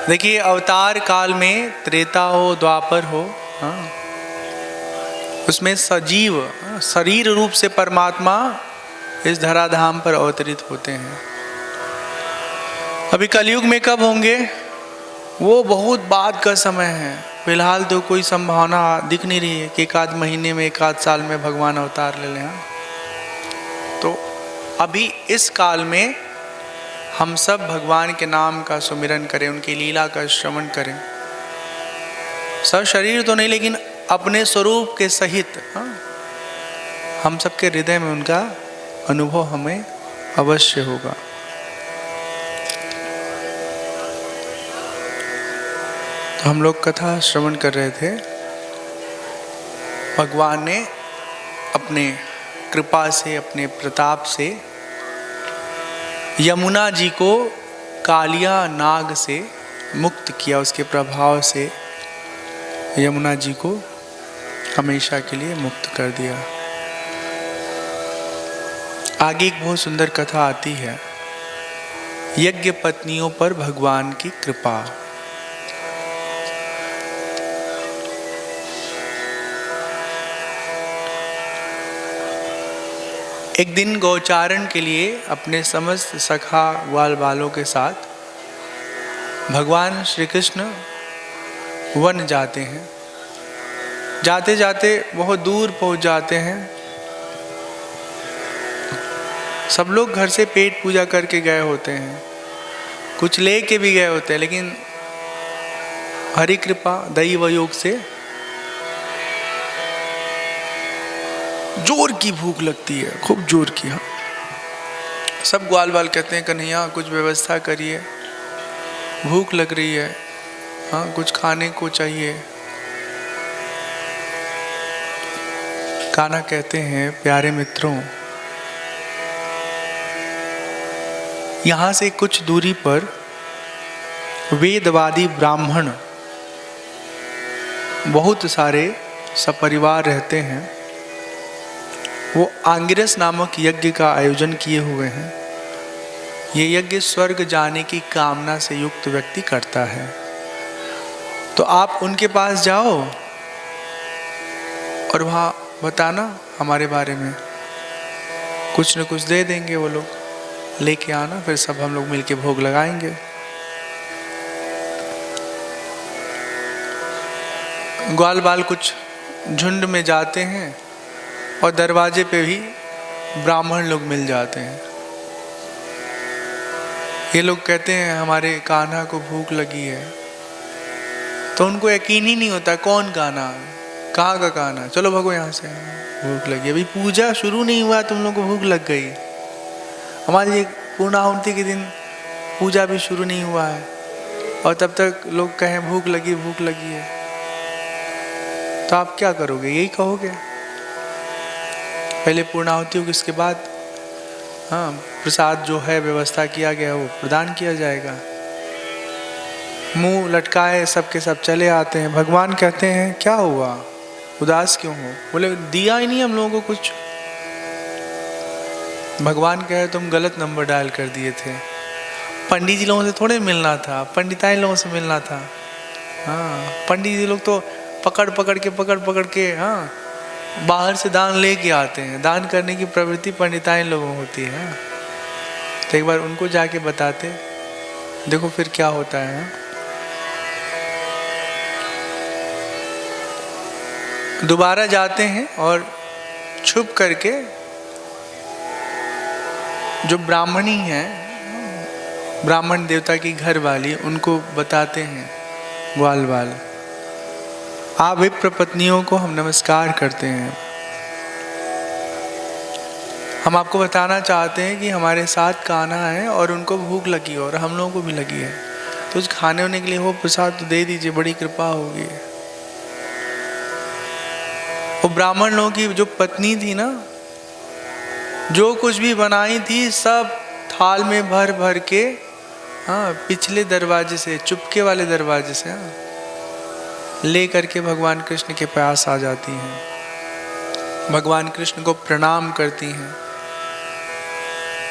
देखिए, अवतार काल में त्रेता हो द्वापर हो, हाँ, उसमें सजीव शरीर रूप से परमात्मा इस धराधाम पर अवतरित होते हैं। अभी कलयुग में कब होंगे वो बहुत बाद का समय है। फिलहाल तो कोई संभावना दिख नहीं रही है कि एक आध महीने में, एक आध साल में भगवान अवतार ले लें। तो अभी इस काल में हम सब भगवान के नाम का सुमिरन करें, उनकी लीला का श्रवण करें। शरीर तो नहीं, लेकिन अपने स्वरूप के सहित, हाँ, हम सबके हृदय में उनका अनुभव हमें अवश्य होगा। तो हम लोग कथा श्रवण कर रहे थे। भगवान ने अपने कृपा से, अपने प्रताप से यमुना जी को कालिया नाग से मुक्त किया। उसके प्रभाव से यमुना जी को हमेशा के लिए मुक्त कर दिया। आगे एक बहुत सुंदर कथा आती है, यज्ञ पत्नियों पर भगवान की कृपा। एक दिन गौचारण के लिए अपने समस्त सखा ग्वाल बालों के साथ भगवान श्री कृष्ण वन जाते हैं। जाते जाते बहुत दूर पहुंच जाते हैं। सब लोग घर से पेट पूजा करके गए होते हैं, कुछ ले के भी गए होते हैं, लेकिन हरि कृपा दैव योग से जोर की भूख लगती है, खूब जोर की। हाँ, सब ग्वाल बाल कहते हैं कन्हैया कुछ व्यवस्था करिए, भूख लग रही है, हाँ कुछ खाने को चाहिए। कान्हा कहते हैं प्यारे मित्रों, यहाँ से कुछ दूरी पर वेदवादी ब्राह्मण बहुत सारे सपरिवार रहते हैं। वो आंगिरस नामक यज्ञ का आयोजन किए हुए हैं। ये यज्ञ स्वर्ग जाने की कामना से युक्त व्यक्ति करता है। तो आप उनके पास जाओ और वहाँ बताना हमारे बारे में, कुछ न कुछ दे देंगे वो लोग, लेके आना, फिर सब हम लोग मिलके भोग लगाएंगे। ग्वाल बाल कुछ झुंड में जाते हैं और दरवाजे पे भी ब्राह्मण लोग मिल जाते हैं। ये लोग कहते हैं हमारे कान्हा को भूख लगी है। तो उनको यकीन ही नहीं होता कौन कान्हा, कहाँ का कान्हा, चलो भगो यहाँ से, भूख लगी। अभी पूजा शुरू नहीं हुआ तुम लोग को भूख लग गई। हमारी पूर्णाहुति के दिन पूजा भी शुरू नहीं हुआ है और तब तक लोग कहें भूख लगी है। तो आप क्या करोगे? यही कहोगे। पहले पूर्णाहुति होगी, उसके बाद हाँ प्रसाद जो है व्यवस्था किया गया वो प्रदान किया जाएगा। मुंह लटकाए सबके सब चले आते हैं। भगवान कहते हैं क्या हुआ, उदास क्यों हो? बोले दिया ही नहीं हम लोगों को कुछ। भगवान कहे तुम गलत नंबर डायल कर दिए थे। पंडित जी लोगों से थोड़े मिलना था, पंडिताई लोगों से मिलना था। हाँ, पंडित जी लोग तो पकड़ पकड़ के हाँ बाहर से दान लेके आते हैं। दान करने की प्रवृत्ति पंडिताई लोगों में होती है। तो एक बार उनको जाके बताते, देखो फिर क्या होता है। दोबारा जाते हैं और छुप करके जो ब्राह्मणी है, ब्राह्मण देवता की घर वाली, उनको बताते हैं ग्वाल बाल, आप विप्र पत्नियों को हम नमस्कार करते हैं। हम आपको बताना चाहते हैं कि हमारे साथ कान्हा है और उनको भूख लगी है और हम लोगों को भी लगी है, तो उस खाने होने के लिए वो प्रसाद तो दे दीजिए, बड़ी कृपा होगी। वो ब्राह्मण लोगों की जो पत्नी थी ना, जो कुछ भी बनाई थी सब थाल में भर भर के हाँ पिछले दरवाजे से, चुपके वाले दरवाजे से हाँ ले करके भगवान कृष्ण के पास आ जाती हैं। भगवान कृष्ण को प्रणाम करती हैं।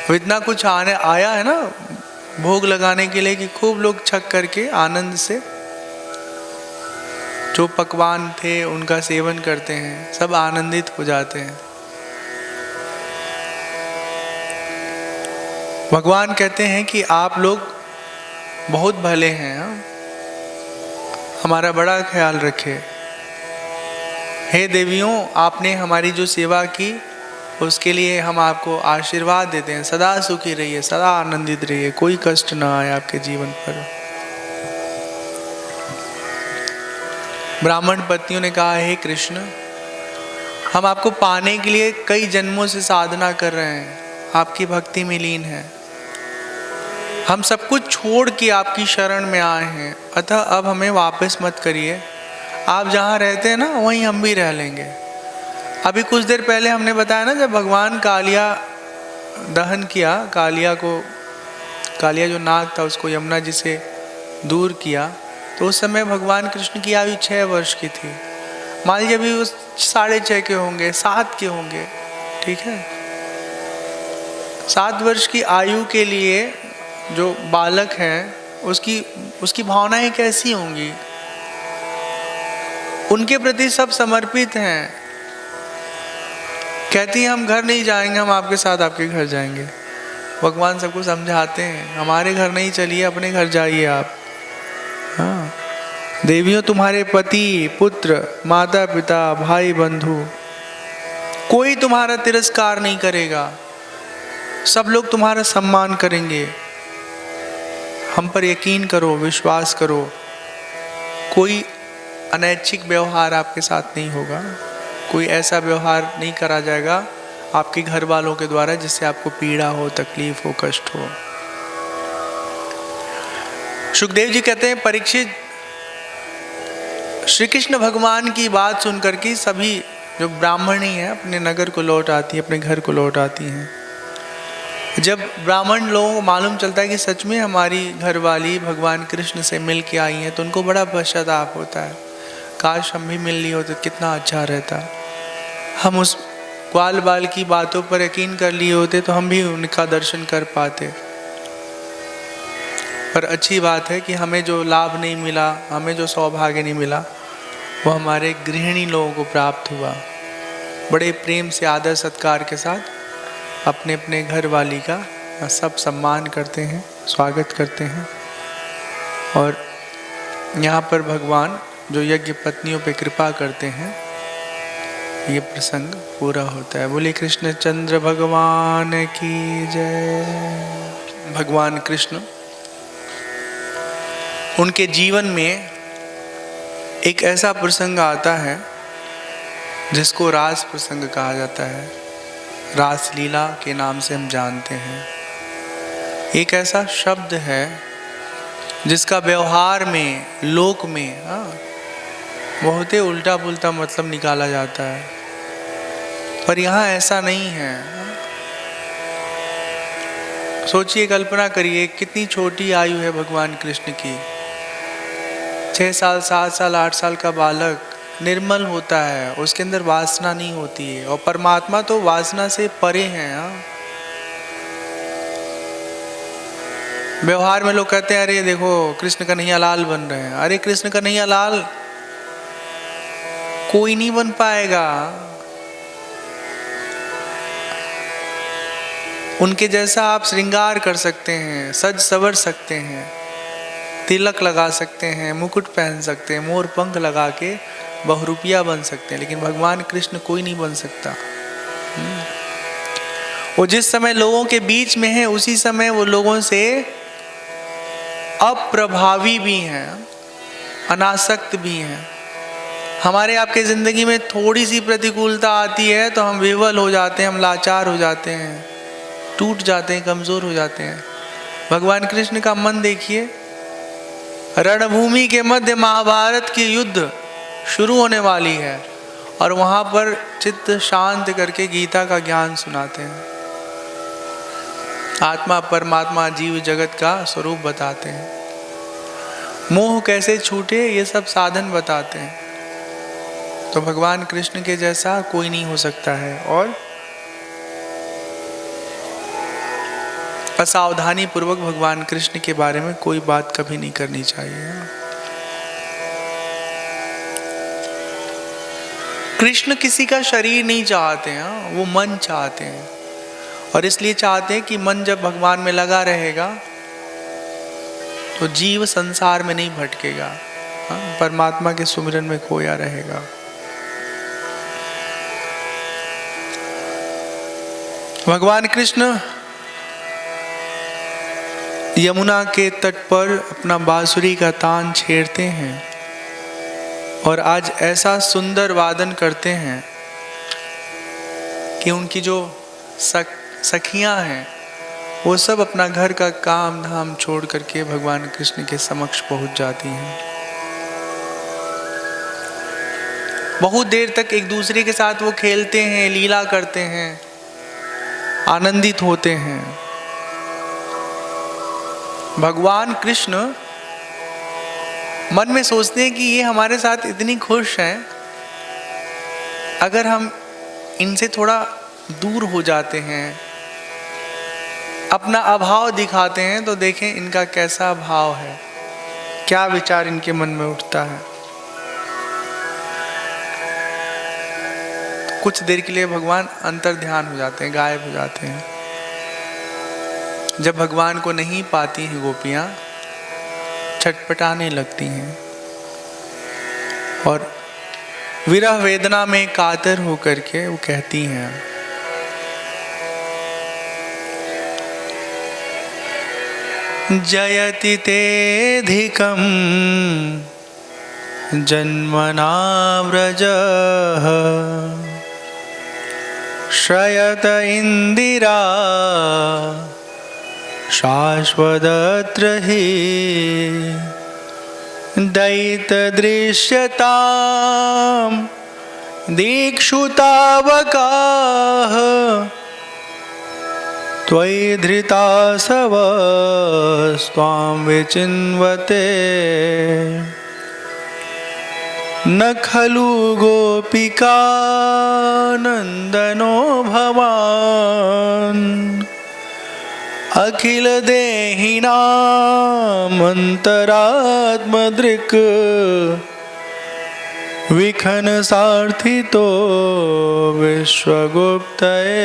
वो इतना कुछ आया है ना, भोग लगाने के लिए कि खूब लोग छक करके आनंद से जो पकवान थे उनका सेवन करते हैं, सब आनंदित हो जाते हैं। भगवान कहते हैं कि आप लोग बहुत भले हैं, हमारा बड़ा ख्याल रखे। हे देवियों, आपने हमारी जो सेवा की उसके लिए हम आपको आशीर्वाद देते हैं, सदा सुखी रहिए, सदा आनंदित रहिए, कोई कष्ट ना आए आपके जीवन पर। ब्राह्मण पत्नियों ने कहा, हे कृष्ण, हम आपको पाने के लिए कई जन्मों से साधना कर रहे हैं, आपकी भक्ति में लीन है, हम सब कुछ छोड़ के आपकी शरण में आए हैं, अतः अब हमें वापस मत करिए, आप जहाँ रहते हैं ना वहीं हम भी रह लेंगे। अभी कुछ देर पहले हमने बताया ना, जब भगवान कालिया दहन किया, कालिया जो नाग था उसको यमुना जी से दूर किया, तो उस समय भगवान कृष्ण की आयु 6 वर्ष की थी। मान लीजिए अभी वो 6.5 के होंगे, 7 के होंगे, ठीक है। 7 वर्ष की आयु के लिए जो बालक हैं उसकी भावनाएं कैसी होंगी, उनके प्रति सब समर्पित हैं। कहती हैं हम घर नहीं जाएंगे, हम आपके साथ आपके घर जाएंगे। भगवान सबको समझाते हैं, हमारे घर नहीं चलिए, अपने घर जाइए आप। हाँ, देवियों, तुम्हारे पति, पुत्र, माता पिता, भाई बंधु, कोई तुम्हारा तिरस्कार नहीं करेगा, सब लोग तुम्हारा सम्मान करेंगे। हम पर यकीन करो, विश्वास करो, कोई अनैच्छिक व्यवहार आपके साथ नहीं होगा, कोई ऐसा व्यवहार नहीं करा जाएगा आपके घर वालों के द्वारा जिससे आपको पीड़ा हो, तकलीफ हो, कष्ट हो। सुखदेव जी कहते हैं, परीक्षित, श्री कृष्ण भगवान की बात सुनकर के सभी जो ब्राह्मणी हैं अपने नगर को लौट आती है, अपने घर को लौट आती हैं। जब ब्राह्मण लोगों को मालूम चलता है कि सच में हमारी घरवाली भगवान कृष्ण से मिल के आई हैं, तो उनको बड़ा पश्चाताप होता है, काश हम भी मिल लिए होते, कितना अच्छा रहता। हम उस ग्वाल बाल की बातों पर यकीन कर लिए होते तो हम भी उनका दर्शन कर पाते। पर अच्छी बात है कि हमें जो लाभ नहीं मिला, हमें जो सौभाग्य नहीं मिला, वो हमारे गृहिणी लोगों को प्राप्त हुआ। बड़े प्रेम से, आदर सत्कार के साथ अपने अपने घर वाली का सब सम्मान करते हैं, स्वागत करते हैं। और यहाँ पर भगवान जो यज्ञ पत्नियों पे कृपा करते हैं, ये प्रसंग पूरा होता है। बोले कृष्ण चंद्र भगवान की जय। भगवान कृष्ण, उनके जीवन में एक ऐसा प्रसंग आता है जिसको रास प्रसंग कहा जाता है, रास लीला के नाम से हम जानते हैं। एक ऐसा शब्द है जिसका व्यवहार में, लोक में बहुत ही उल्टा पुल्टा मतलब निकाला जाता है, पर यहाँ ऐसा नहीं है। सोचिए, कल्पना करिए, कितनी छोटी आयु है भगवान कृष्ण की। 6 साल, 7 साल, 8 साल का बालक निर्मल होता है, उसके अंदर वासना नहीं होती है, और परमात्मा तो वासना से परे हैं। व्यवहार में लोग कहते हैं, अरे देखो कृष्ण कन्हैया लाल बन रहे हैं। अरे कृष्ण कन्हैया लाल कोई नहीं बन पाएगा, उनके जैसा आप श्रृंगार कर सकते हैं, सज सवर सकते हैं, तिलक लगा सकते हैं, मुकुट पहन सकते हैं, मोर पंख लगा के बहुरूपिया बन सकते हैं, लेकिन भगवान कृष्ण कोई नहीं बन सकता। वो जिस समय लोगों के बीच में है, उसी समय वो लोगों से अप्रभावी भी हैं, अनासक्त भी हैं। हमारे आपके जिंदगी में थोड़ी सी प्रतिकूलता आती है तो हम विवल हो जाते हैं, हम लाचार हो जाते हैं, टूट जाते हैं, कमजोर हो जाते हैं। भगवान कृष्ण का मन देखिए, रणभूमि के मध्य महाभारत की युद्ध शुरू होने वाली है और वहां पर चित्त शांत करके गीता का ज्ञान सुनाते हैं, आत्मा परमात्मा जीव जगत का स्वरूप बताते हैं, मोह कैसे छूटे ये सब साधन बताते हैं। तो भगवान कृष्ण के जैसा कोई नहीं हो सकता है। और असावधानी पूर्वक भगवान कृष्ण के बारे में कोई बात कभी नहीं करनी चाहिए। कृष्ण किसी का शरीर नहीं चाहते हैं, वो मन चाहते हैं, और इसलिए चाहते हैं कि मन जब भगवान में लगा रहेगा तो जीव संसार में नहीं भटकेगा, परमात्मा के सुमिरन में खोया रहेगा। भगवान कृष्ण यमुना के तट पर अपना बांसुरी का तान छेड़ते हैं और आज ऐसा सुंदर वादन करते हैं कि उनकी जो सखियां हैं वो सब अपना घर का काम धाम छोड़ करके भगवान कृष्ण के समक्ष पहुंच जाती हैं। बहुत देर तक एक दूसरे के साथ वो खेलते हैं, लीला करते हैं, आनंदित होते हैं। भगवान कृष्ण मन में सोचते हैं कि ये हमारे साथ इतनी खुश हैं, अगर हम इनसे थोड़ा दूर हो जाते हैं, अपना अभाव दिखाते हैं, तो देखें इनका कैसा भाव है, क्या विचार इनके मन में उठता है। तो कुछ देर के लिए भगवान अंतर ध्यान हो जाते हैं, गायब हो जाते हैं। जब भगवान को नहीं पाती हैं गोपियां, छटपटाने लगती हैं और विरह वेदना में कातर होकर के वो कहती हैं, जयति तेऽधिकं जन्मना व्रजः श्रयत इंदिरा शाश्वतत्र हि दैतदृश्यतां दीक्षु तावकाः त्वयि धृतासवस्त्वां विचिन्वते न खलु गोपिका नन्दनो भवान् अखिल देहिनामन्तरात्मदृक् विखन सार्थितो विश्वगुप्तये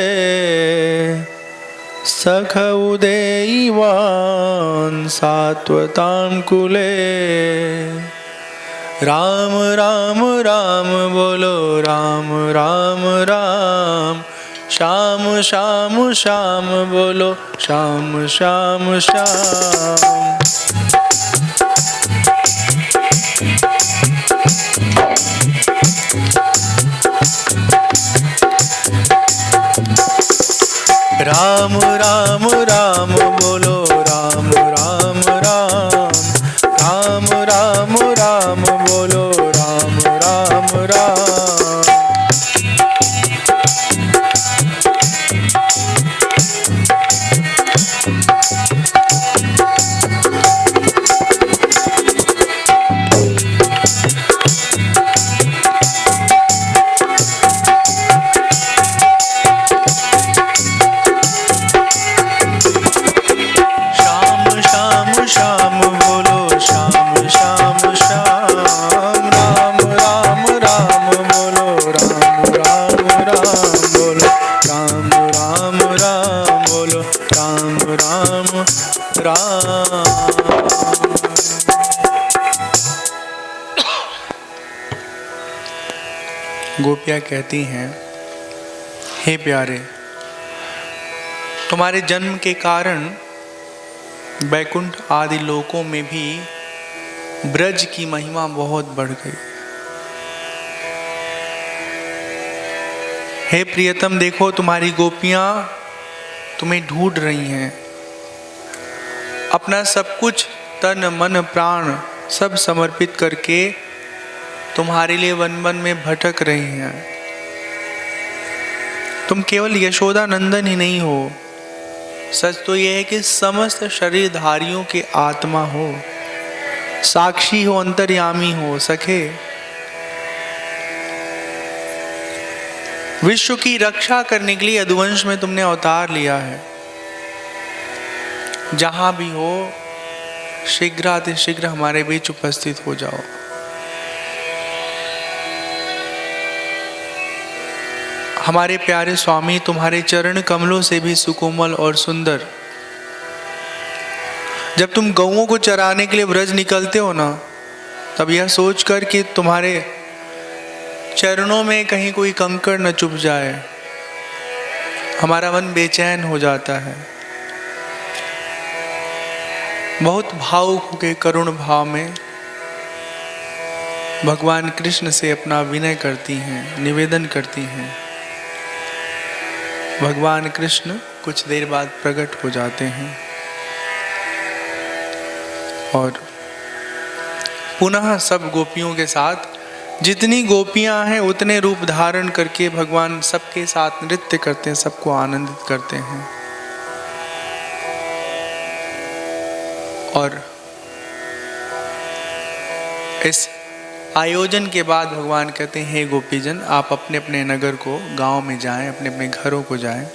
सख उदेयिवान् सात्वतां कुले। राम राम राम बोलो राम राम राम, श्याम श्याम श्याम बोलो श्याम श्याम श्याम। राम राम राम बोलो राम राम राम, राम राम राम बोलो राम राम राम। गोपियाँ कहती हैं, हे प्यारे, तुम्हारे जन्म के कारण बैकुंठ आदि लोकों में भी ब्रज की महिमा बहुत बढ़ गई। हे प्रियतम, देखो तुम्हारी गोपियाँ तुम्हें ढूंढ रही हैं, अपना सब कुछ तन मन प्राण सब समर्पित करके तुम्हारे लिए वन वन में भटक रही हैं। तुम केवल यशोदा नंदन ही नहीं हो, सच तो यह है कि समस्त शरीरधारियों के आत्मा हो, साक्षी हो, अंतर्यामी हो। सखे, विश्व की रक्षा करने के लिए यदुवंश में तुमने अवतार लिया है। जहाँ भी हो शीघ्र हमारे बीच उपस्थित हो जाओ। हमारे प्यारे स्वामी, तुम्हारे चरण कमलों से भी सुकोमल और सुंदर, जब तुम गौओं को चराने के लिए ब्रज निकलते हो ना, तब यह सोचकर कि तुम्हारे चरणों में कहीं कोई कंकड़ न चुभ जाए, हमारा मन बेचैन हो जाता है। बहुत भावुक होकर करुण भाव में भगवान कृष्ण से अपना विनय करती हैं, निवेदन करती हैं। भगवान कृष्ण कुछ देर बाद प्रकट हो जाते हैं और पुनः सब गोपियों के साथ, जितनी गोपियां हैं उतने रूप धारण करके भगवान सबके साथ नृत्य करते हैं, सबको आनंदित करते हैं। और इस आयोजन के बाद भगवान कहते हैं, हे गोपीजन, आप अपने अपने नगर को, गांव में जाएं, अपने अपने घरों को जाएं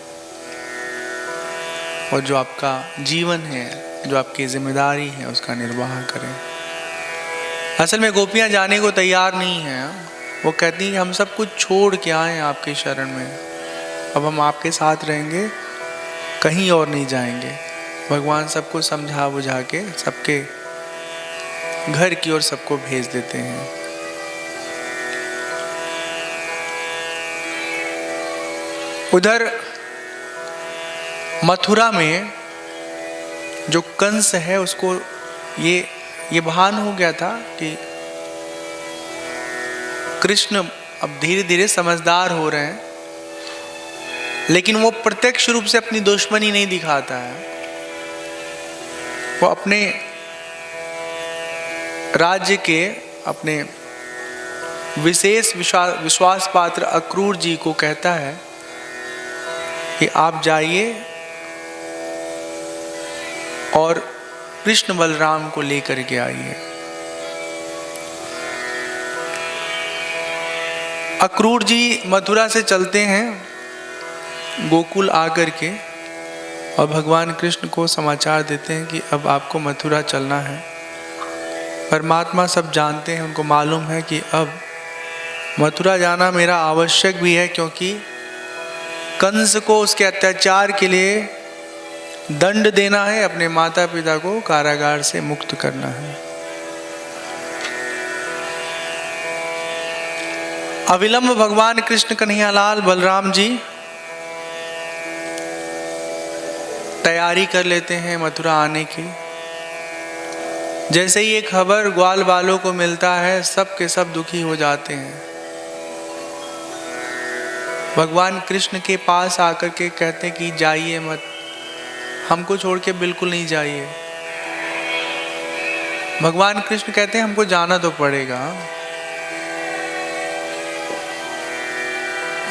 और जो आपका जीवन है, जो आपकी जिम्मेदारी है, उसका निर्वाह करें। असल में गोपियां जाने को तैयार नहीं हैं। वो कहती हैं हम सब कुछ छोड़ के आए आपके शरण में, अब हम आपके साथ रहेंगे, कहीं और नहीं जाएंगे। भगवान सबको समझा बुझा के सबके घर की ओर सबको भेज देते हैं। उधर मथुरा में जो कंस है, उसको ये भान हो गया था कि कृष्ण अब धीरे धीरे समझदार हो रहे हैं, लेकिन वो प्रत्यक्ष रूप से अपनी दुश्मनी नहीं दिखाता है। वो अपने राज्य के अपने विशेष विश्वास पात्र अक्रूर जी को कहता है कि आप जाइए और कृष्ण बलराम को लेकर के आइए। अक्रूर जी मथुरा से चलते हैं गोकुल आकर के और भगवान कृष्ण को समाचार देते हैं कि अब आपको मथुरा चलना है। परमात्मा सब जानते हैं, उनको मालूम है कि अब मथुरा जाना मेरा आवश्यक भी है, क्योंकि कंस को उसके अत्याचार के लिए दंड देना है, अपने माता पिता को कारागार से मुक्त करना है। अविलंब भगवान कृष्ण कन्हैयालाल बलराम जी तैयारी कर लेते हैं मथुरा आने की। जैसे ही ये खबर ग्वाल बालों को मिलता है, सब के सब दुखी हो जाते हैं। भगवान कृष्ण के पास आकर के कहते हैं कि जाइए मत, हमको छोड़ के बिल्कुल नहीं जाइए। भगवान कृष्ण कहते हैं हमको जाना तो पड़ेगा,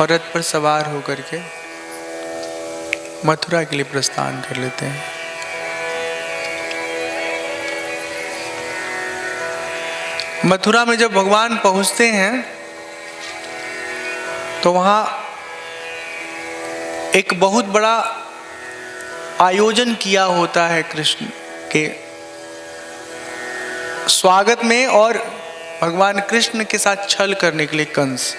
और रथ पर सवार होकर के मथुरा के लिए प्रस्थान कर लेते हैं। मथुरा में जब भगवान पहुंचते हैं तो वहां एक बहुत बड़ा आयोजन किया होता है कृष्ण के स्वागत में, और भगवान कृष्ण के साथ छल करने के लिए कंस।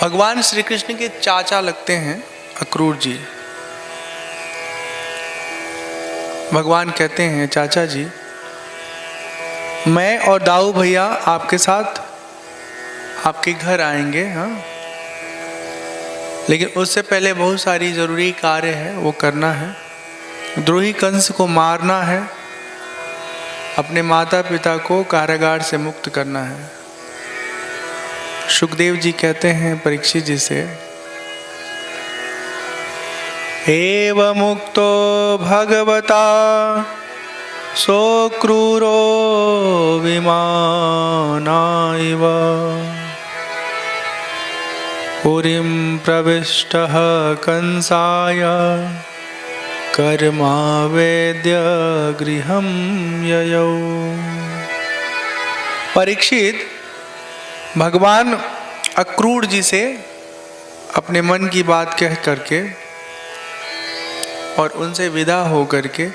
भगवान श्री कृष्ण के चाचा लगते हैं अक्रूर जी। भगवान कहते हैं, चाचा जी, मैं और दाऊ भैया आपके साथ आपके घर आएंगे, हाँ, लेकिन उससे पहले बहुत सारी जरूरी कार्य है, वो करना है। द्रोही कंस को मारना है, अपने माता पिता को कारागार से मुक्त करना है। सुखदेव जी कहते हैं परीक्षित जी से, एव मुक्तो भगवता सो क्रूरो विमानाइव पुरीं प्रविष्टः कंसाय कर्मावेद्य गृहं ययौ। परीक्षित भगवान अक्रूर जी से अपने मन की बात कह करके और उनसे विदा हो करके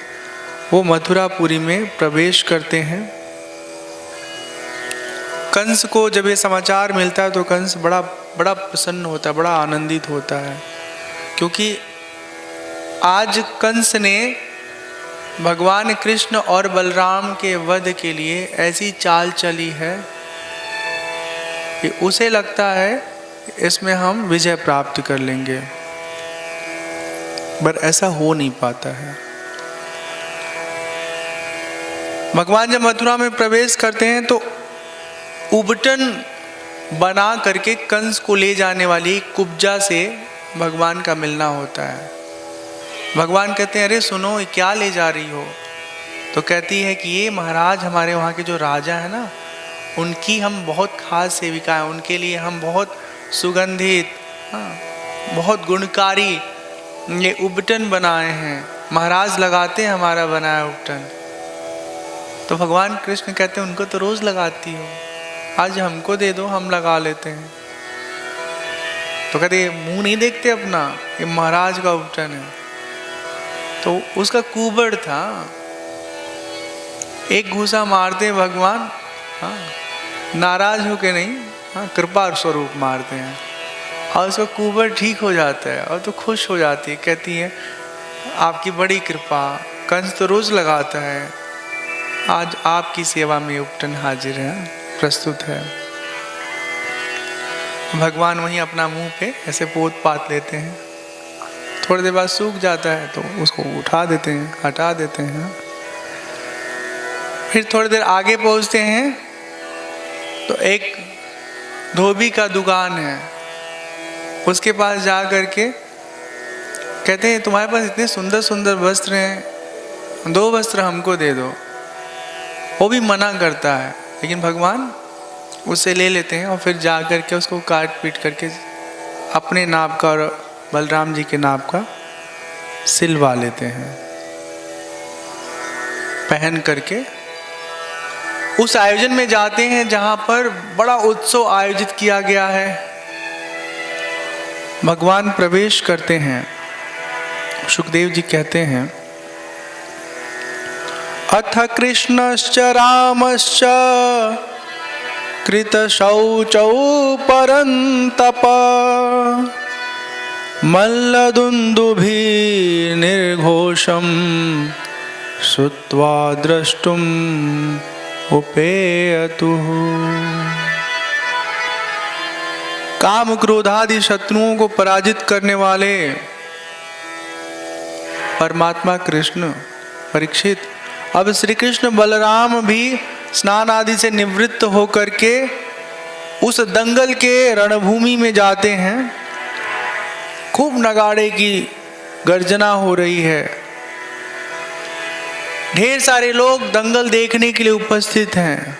वो मथुरापुरी में प्रवेश करते हैं। कंस को जब ये समाचार मिलता है तो कंस बड़ा प्रसन्न होता है, बड़ा आनंदित होता है, क्योंकि आज कंस ने भगवान कृष्ण और बलराम के वध के लिए ऐसी चाल चली है कि उसे लगता है इसमें हम विजय प्राप्त कर लेंगे, पर ऐसा हो नहीं पाता है। भगवान जब मथुरा में प्रवेश करते हैं तो उबटन बना करके कंस को ले जाने वाली कुब्जा से भगवान का मिलना होता है। भगवान कहते हैं, अरे सुनो, ये क्या ले जा रही हो? तो कहती है कि ये महाराज, हमारे वहाँ के जो राजा है ना, उनकी हम बहुत खास सेविका हैं, उनके लिए हम बहुत सुगंधित, बहुत गुणकारी ये उबटन बनाए हैं, महाराज लगाते हैं हमारा बनाया उबटन। तो भगवान कृष्ण कहते हैं, उनको तो रोज लगाती हो, आज हमको दे दो, हम लगा लेते हैं। तो कहते मुंह नहीं देखते अपना, ये महाराज का उबटन है। तो उसका कुबड़ था, एक घूसा मारते भगवान, नाराज होके नहीं, कृपा स्वरूप मारते हैं, और उसका कुबड़ ठीक हो जाता है और तो खुश हो जाती है, कहती है आपकी बड़ी कृपा, कंस तो रोज लगाता है, आज आपकी सेवा में उपटन हाजिर है, प्रस्तुत है। भगवान वहीं अपना मुंह पे ऐसे पोत पात लेते हैं, थोड़ी देर बाद सूख जाता है तो उसको उठा देते हैं, हटा देते हैं। फिर थोड़ी देर आगे पहुंचते हैं तो एक धोबी का दुकान है, उसके पास जा करके कहते हैं तुम्हारे पास इतने सुंदर सुंदर वस्त्र हैं, 2 वस्त्र हमको दे दो। वो भी मना करता है, लेकिन भगवान उससे ले लेते हैं और फिर जा करके उसको काट पीट करके अपने नाप का और बलराम जी के नाप का सिलवा लेते हैं, पहन करके उस आयोजन में जाते हैं जहां पर बड़ा उत्सव आयोजित किया गया है। भगवान प्रवेश करते हैं। सुखदेव जी कहते हैं, अथ कृष्णश्च रामश्च कृत शौचौ परन्तप मल्लदुन्दुभिः निर्घोषं श्रुत्वा द्रष्टुम् उपेयतुः। काम क्रोधादि शत्रुओं को पराजित करने वाले परमात्मा कृष्ण, परीक्षित, अब श्री कृष्ण बलराम भी स्नान आदि से निवृत्त होकर के उस दंगल के रणभूमि में जाते हैं। खूब नगाड़े की गर्जना हो रही है, ढेर सारे लोग दंगल देखने के लिए उपस्थित हैं।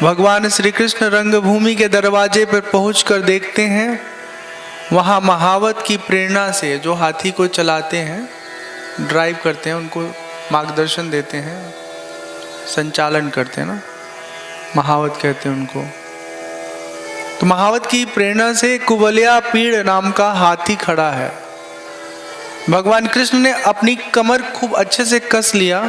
भगवान श्री कृष्ण रंगभूमि के दरवाजे पर पहुंचकर देखते हैं, वहां महावत की प्रेरणा से जो हाथी को चलाते हैं, ड्राइव करते हैं, उनको मार्गदर्शन देते हैं, संचालन करते हैं ना, महावत कहते हैं उनको। तो महावत की प्रेरणा से कुबलिया पीड़ नाम का हाथी खड़ा है। भगवान कृष्ण ने अपनी कमर खूब अच्छे से कस लिया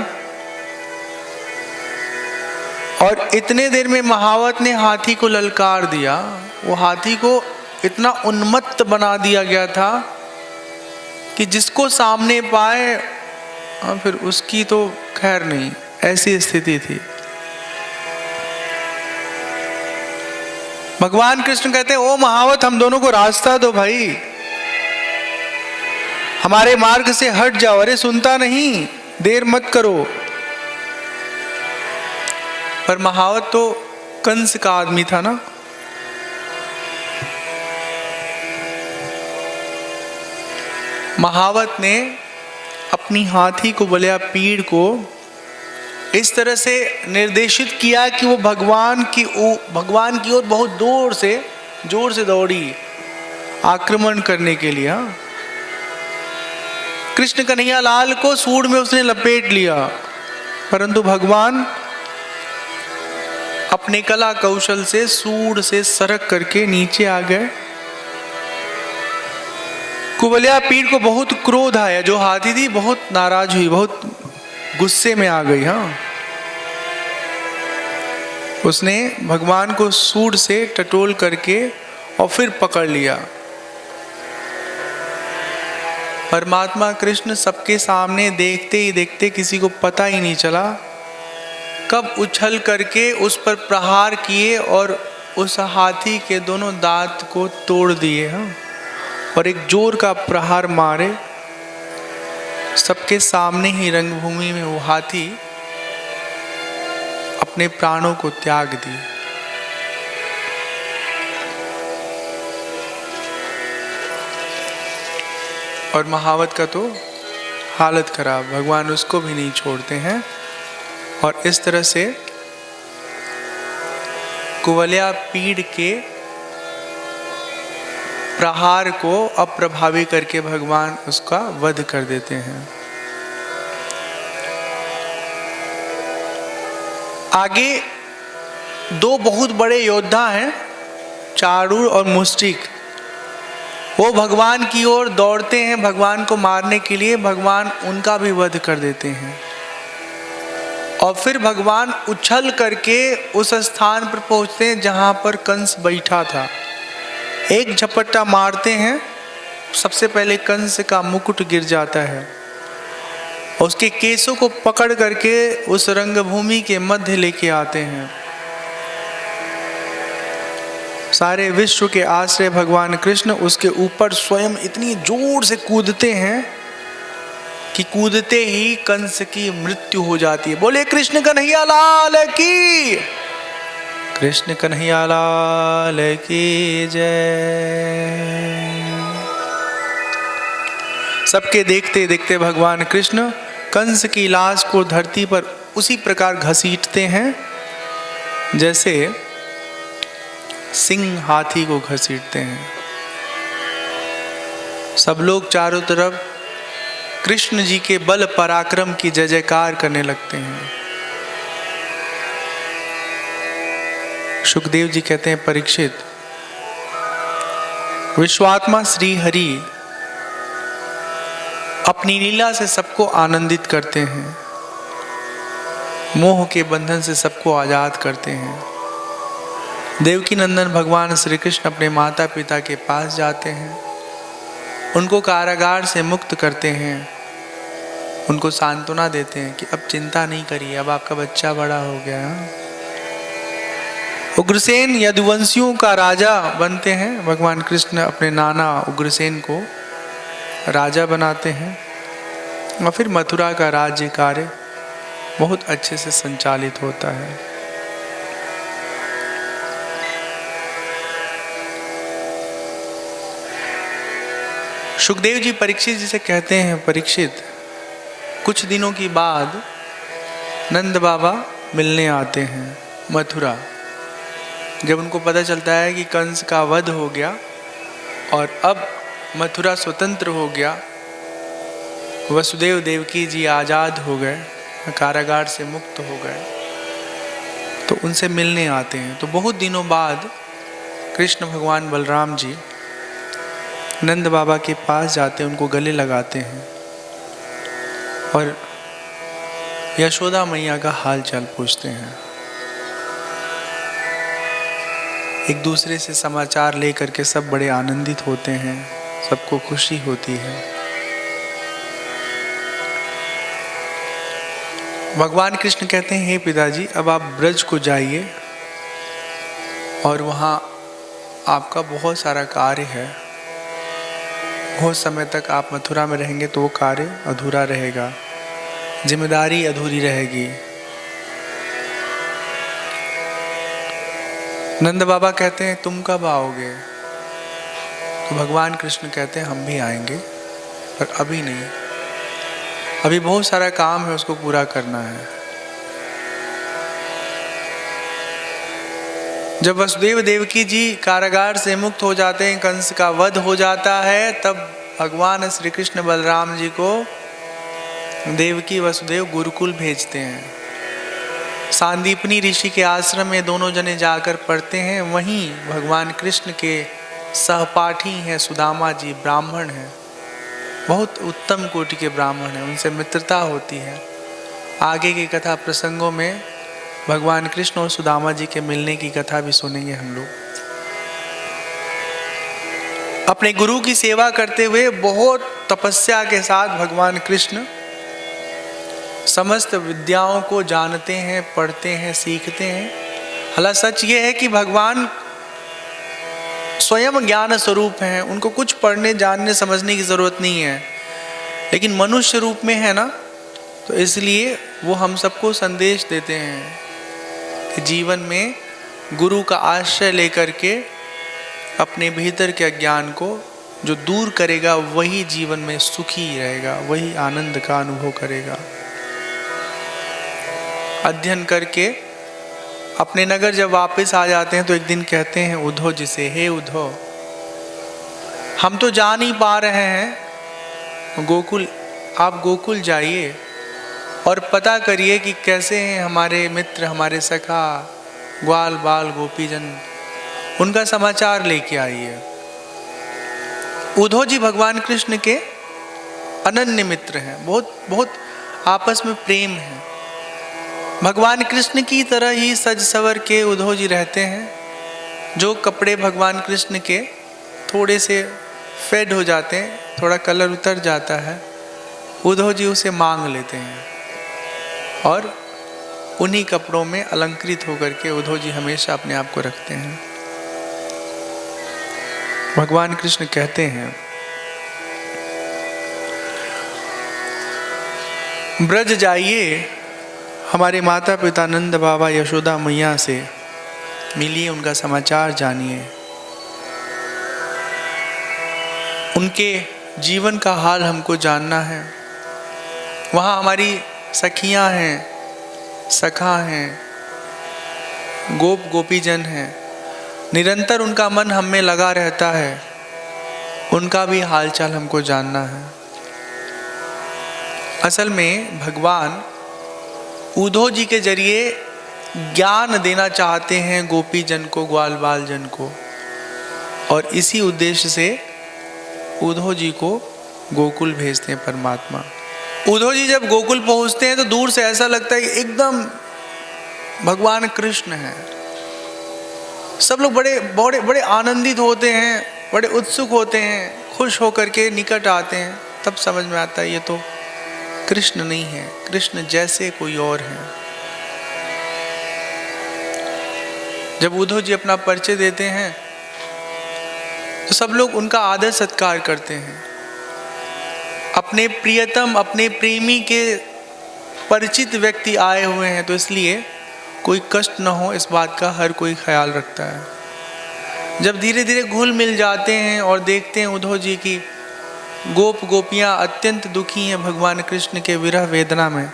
और इतने देर में महावत ने हाथी को ललकार दिया। वो हाथी को इतना उन्मत्त बना दिया गया था कि जिसको सामने पाए फिर उसकी तो खैर नहीं, ऐसी स्थिति थी। भगवान कृष्ण कहते हैं, ओ महावत, हम दोनों को रास्ता दो भाई, हमारे मार्ग से हट जाओ। अरे सुनता नहीं, देर मत करो। पर महावत तो कंस का आदमी था ना, महावत ने अपनी हाथी को बलिया पीड़ को इस तरह से निर्देशित किया कि वो भगवान की ओर बहुत जोर से दौड़ी आक्रमण करने के लिए। कृष्ण कन्हैया लाल को सूंड में उसने लपेट लिया, परंतु भगवान अपने कला कौशल से सूंड से सरक करके नीचे आ गए। कुबलिया पीड़ को बहुत क्रोध आया, जो हाथी थी बहुत नाराज हुई, बहुत गुस्से में आ गई। हाँ, उसने भगवान को सूंड से टटोल करके और फिर पकड़ लिया। परमात्मा कृष्ण सबके सामने देखते ही देखते, किसी को पता ही नहीं चला कब उछल करके उस पर प्रहार किए और उस हाथी के दोनों दांत को तोड़ दिए। हाँ, और एक जोर का प्रहार मारे। सबके सामने ही रंगभूमि में वो हाथी अपने प्राणों को त्याग दिए। और महावत का तो हालत खराब, भगवान उसको भी नहीं छोड़ते हैं। और इस तरह से कुवलया पीड़ के प्रहार को अप्रभावी करके भगवान उसका वध कर देते हैं। आगे दो बहुत बड़े योद्धा हैं, चारूर और मुष्टिक। वो भगवान की ओर दौड़ते हैं भगवान को मारने के लिए, भगवान उनका भी वध कर देते हैं। और फिर भगवान उछल करके उस स्थान पर पहुंचते हैं जहां पर कंस बैठा था। एक झपट्टा मारते हैं, सबसे पहले कंस का मुकुट गिर जाता है। उसके केसों को पकड़ करके उस रंगभूमि के मध्य लेके आते हैं। सारे विश्व के आश्रय भगवान कृष्ण उसके ऊपर स्वयं इतनी जोर से कूदते हैं कि कूदते ही कंस की मृत्यु हो जाती है। बोले कृष्ण कन्हैया लाल की, कृष्ण कन्हैया लाल की जय। सबके देखते देखते भगवान कृष्ण कंस की लाश को धरती पर उसी प्रकार घसीटते हैं जैसे सिंह हाथी को घसीटते हैं। सब लोग चारों तरफ कृष्ण जी के बल पराक्रम की जय जयकार करने लगते हैं। सुखदेव जी कहते हैं, परीक्षित, विश्वात्मा श्री हरि अपनी लीला से सबको आनंदित करते हैं, मोह के बंधन से सबको आजाद करते हैं। देवकी नंदन भगवान श्री कृष्ण अपने माता पिता के पास जाते हैं, उनको कारागार से मुक्त करते हैं, उनको सांत्वना देते हैं कि अब चिंता नहीं करिए, अब आपका बच्चा बड़ा हो गया। उग्रसेन यदुवंशियों का राजा बनते हैं। भगवान कृष्ण अपने नाना उग्रसेन को राजा बनाते हैं और फिर मथुरा का राज्य कार्य बहुत अच्छे से संचालित होता है। सुखदेव जी परीक्षित जी से कहते हैं, परीक्षित, कुछ दिनों की बाद नंद बाबा मिलने आते हैं मथुरा। जब उनको पता चलता है कि कंस का वध हो गया और अब मथुरा स्वतंत्र हो गया, वसुदेव देवकी जी आज़ाद हो गए, कारागार से मुक्त हो गए, तो उनसे मिलने आते हैं। तो बहुत दिनों बाद कृष्ण भगवान बलराम जी नंद बाबा के पास जाते हैं, उनको गले लगाते हैं और यशोदा मैया का हाल चाल पूछते हैं। एक दूसरे से समाचार लेकर के सब बड़े आनंदित होते हैं, सबको खुशी होती है। भगवान कृष्ण कहते हैं, हे पिताजी, अब आप ब्रज को जाइए और वहाँ आपका बहुत सारा कार्य है। बहुत समय तक आप मथुरा में रहेंगे तो वो कार्य अधूरा रहेगा, जिम्मेदारी अधूरी रहेगी। नंद बाबा कहते हैं, तुम कब आओगे? तो भगवान कृष्ण कहते हैं, हम भी आएंगे, पर अभी नहीं, अभी बहुत सारा काम है, उसको पूरा करना है। जब वसुदेव देवकी जी कारागार से मुक्त हो जाते हैं, कंस का वध हो जाता है, तब भगवान श्री कृष्ण बलराम जी को देवकी वसुदेव गुरुकुल भेजते हैं। सांदीपनी ऋषि के आश्रम में दोनों जने जाकर पढ़ते हैं। वहीं भगवान कृष्ण के सहपाठी हैं सुदामा जी, ब्राह्मण हैं, बहुत उत्तम कोटि के ब्राह्मण हैं, उनसे मित्रता होती है। आगे की कथा प्रसंगों में भगवान कृष्ण और सुदामा जी के मिलने की कथा भी सुनेंगे हम लोग। अपने गुरु की सेवा करते हुए बहुत तपस्या के साथ भगवान कृष्ण समस्त विद्याओं को जानते हैं, पढ़ते हैं, सीखते हैं। हालांकि सच ये है कि भगवान स्वयं ज्ञान स्वरूप हैं, उनको कुछ पढ़ने जानने समझने की जरूरत नहीं है, लेकिन मनुष्य रूप में है ना, तो इसलिए वो हम सबको संदेश देते हैं कि जीवन में गुरु का आश्रय लेकर के अपने भीतर के अज्ञान को जो दूर करेगा वही जीवन में सुखी रहेगा, वही आनंद का अनुभव करेगा। अध्ययन करके अपने नगर जब वापस आ जाते हैं तो एक दिन कहते हैं उद्धव जी से, हे उद्धव, हम तो जा नहीं पा रहे हैं गोकुल, आप गोकुल जाइए और पता करिए कि कैसे हैं हमारे मित्र, हमारे सखा, ग्वाल बाल गोपीजन, उनका समाचार लेके आइए। उद्धव जी भगवान कृष्ण के अनन्य मित्र हैं, बहुत बहुत आपस में प्रेम है। भगवान कृष्ण की तरह ही सज सवर के उद्धव जी रहते हैं। जो कपड़े भगवान कृष्ण के थोड़े से फेड हो जाते हैं, थोड़ा कलर उतर जाता है, उद्धव जी उसे मांग लेते हैं और उन्हीं कपड़ों में अलंकृत होकर के उद्धव जी हमेशा अपने आप को रखते हैं। भगवान कृष्ण कहते हैं, ब्रज जाइए, हमारे माता पिता नंद बाबा यशोदा मैया से मिलिए, उनका समाचार जानिए, उनके जीवन का हाल हमको जानना है। वहाँ हमारी सखियाँ हैं, सखा हैं, गोप गोपीजन हैं, निरंतर उनका मन हम में लगा रहता है, उनका भी हालचाल हमको जानना है। असल में भगवान उद्धव जी के जरिए ज्ञान देना चाहते हैं गोपी जन को, ग्वाल बाल जन को, और इसी उद्देश्य से उद्धव जी को गोकुल भेजते हैं परमात्मा। उद्धव जी जब गोकुल पहुंचते हैं तो दूर से ऐसा लगता है कि एकदम भगवान कृष्ण हैं। सब लोग बड़े बड़े बड़े आनंदित होते हैं, बड़े उत्सुक होते हैं, खुश होकर के निकट आते हैं। तब समझ में आता है ये तो कृष्ण नहीं है, कृष्ण जैसे कोई और है। जब उद्धव जी अपना परिचय देते हैं तो सब लोग उनका आदर सत्कार करते हैं। अपने प्रियतम, अपने प्रेमी के परिचित व्यक्ति आए हुए हैं तो इसलिए कोई कष्ट न हो इस बात का हर कोई ख्याल रखता है। जब धीरे धीरे घुल मिल जाते हैं और देखते हैं उद्धव जी की गोप गोपियाँ अत्यंत दुखी हैं भगवान कृष्ण के विरह वेदना में,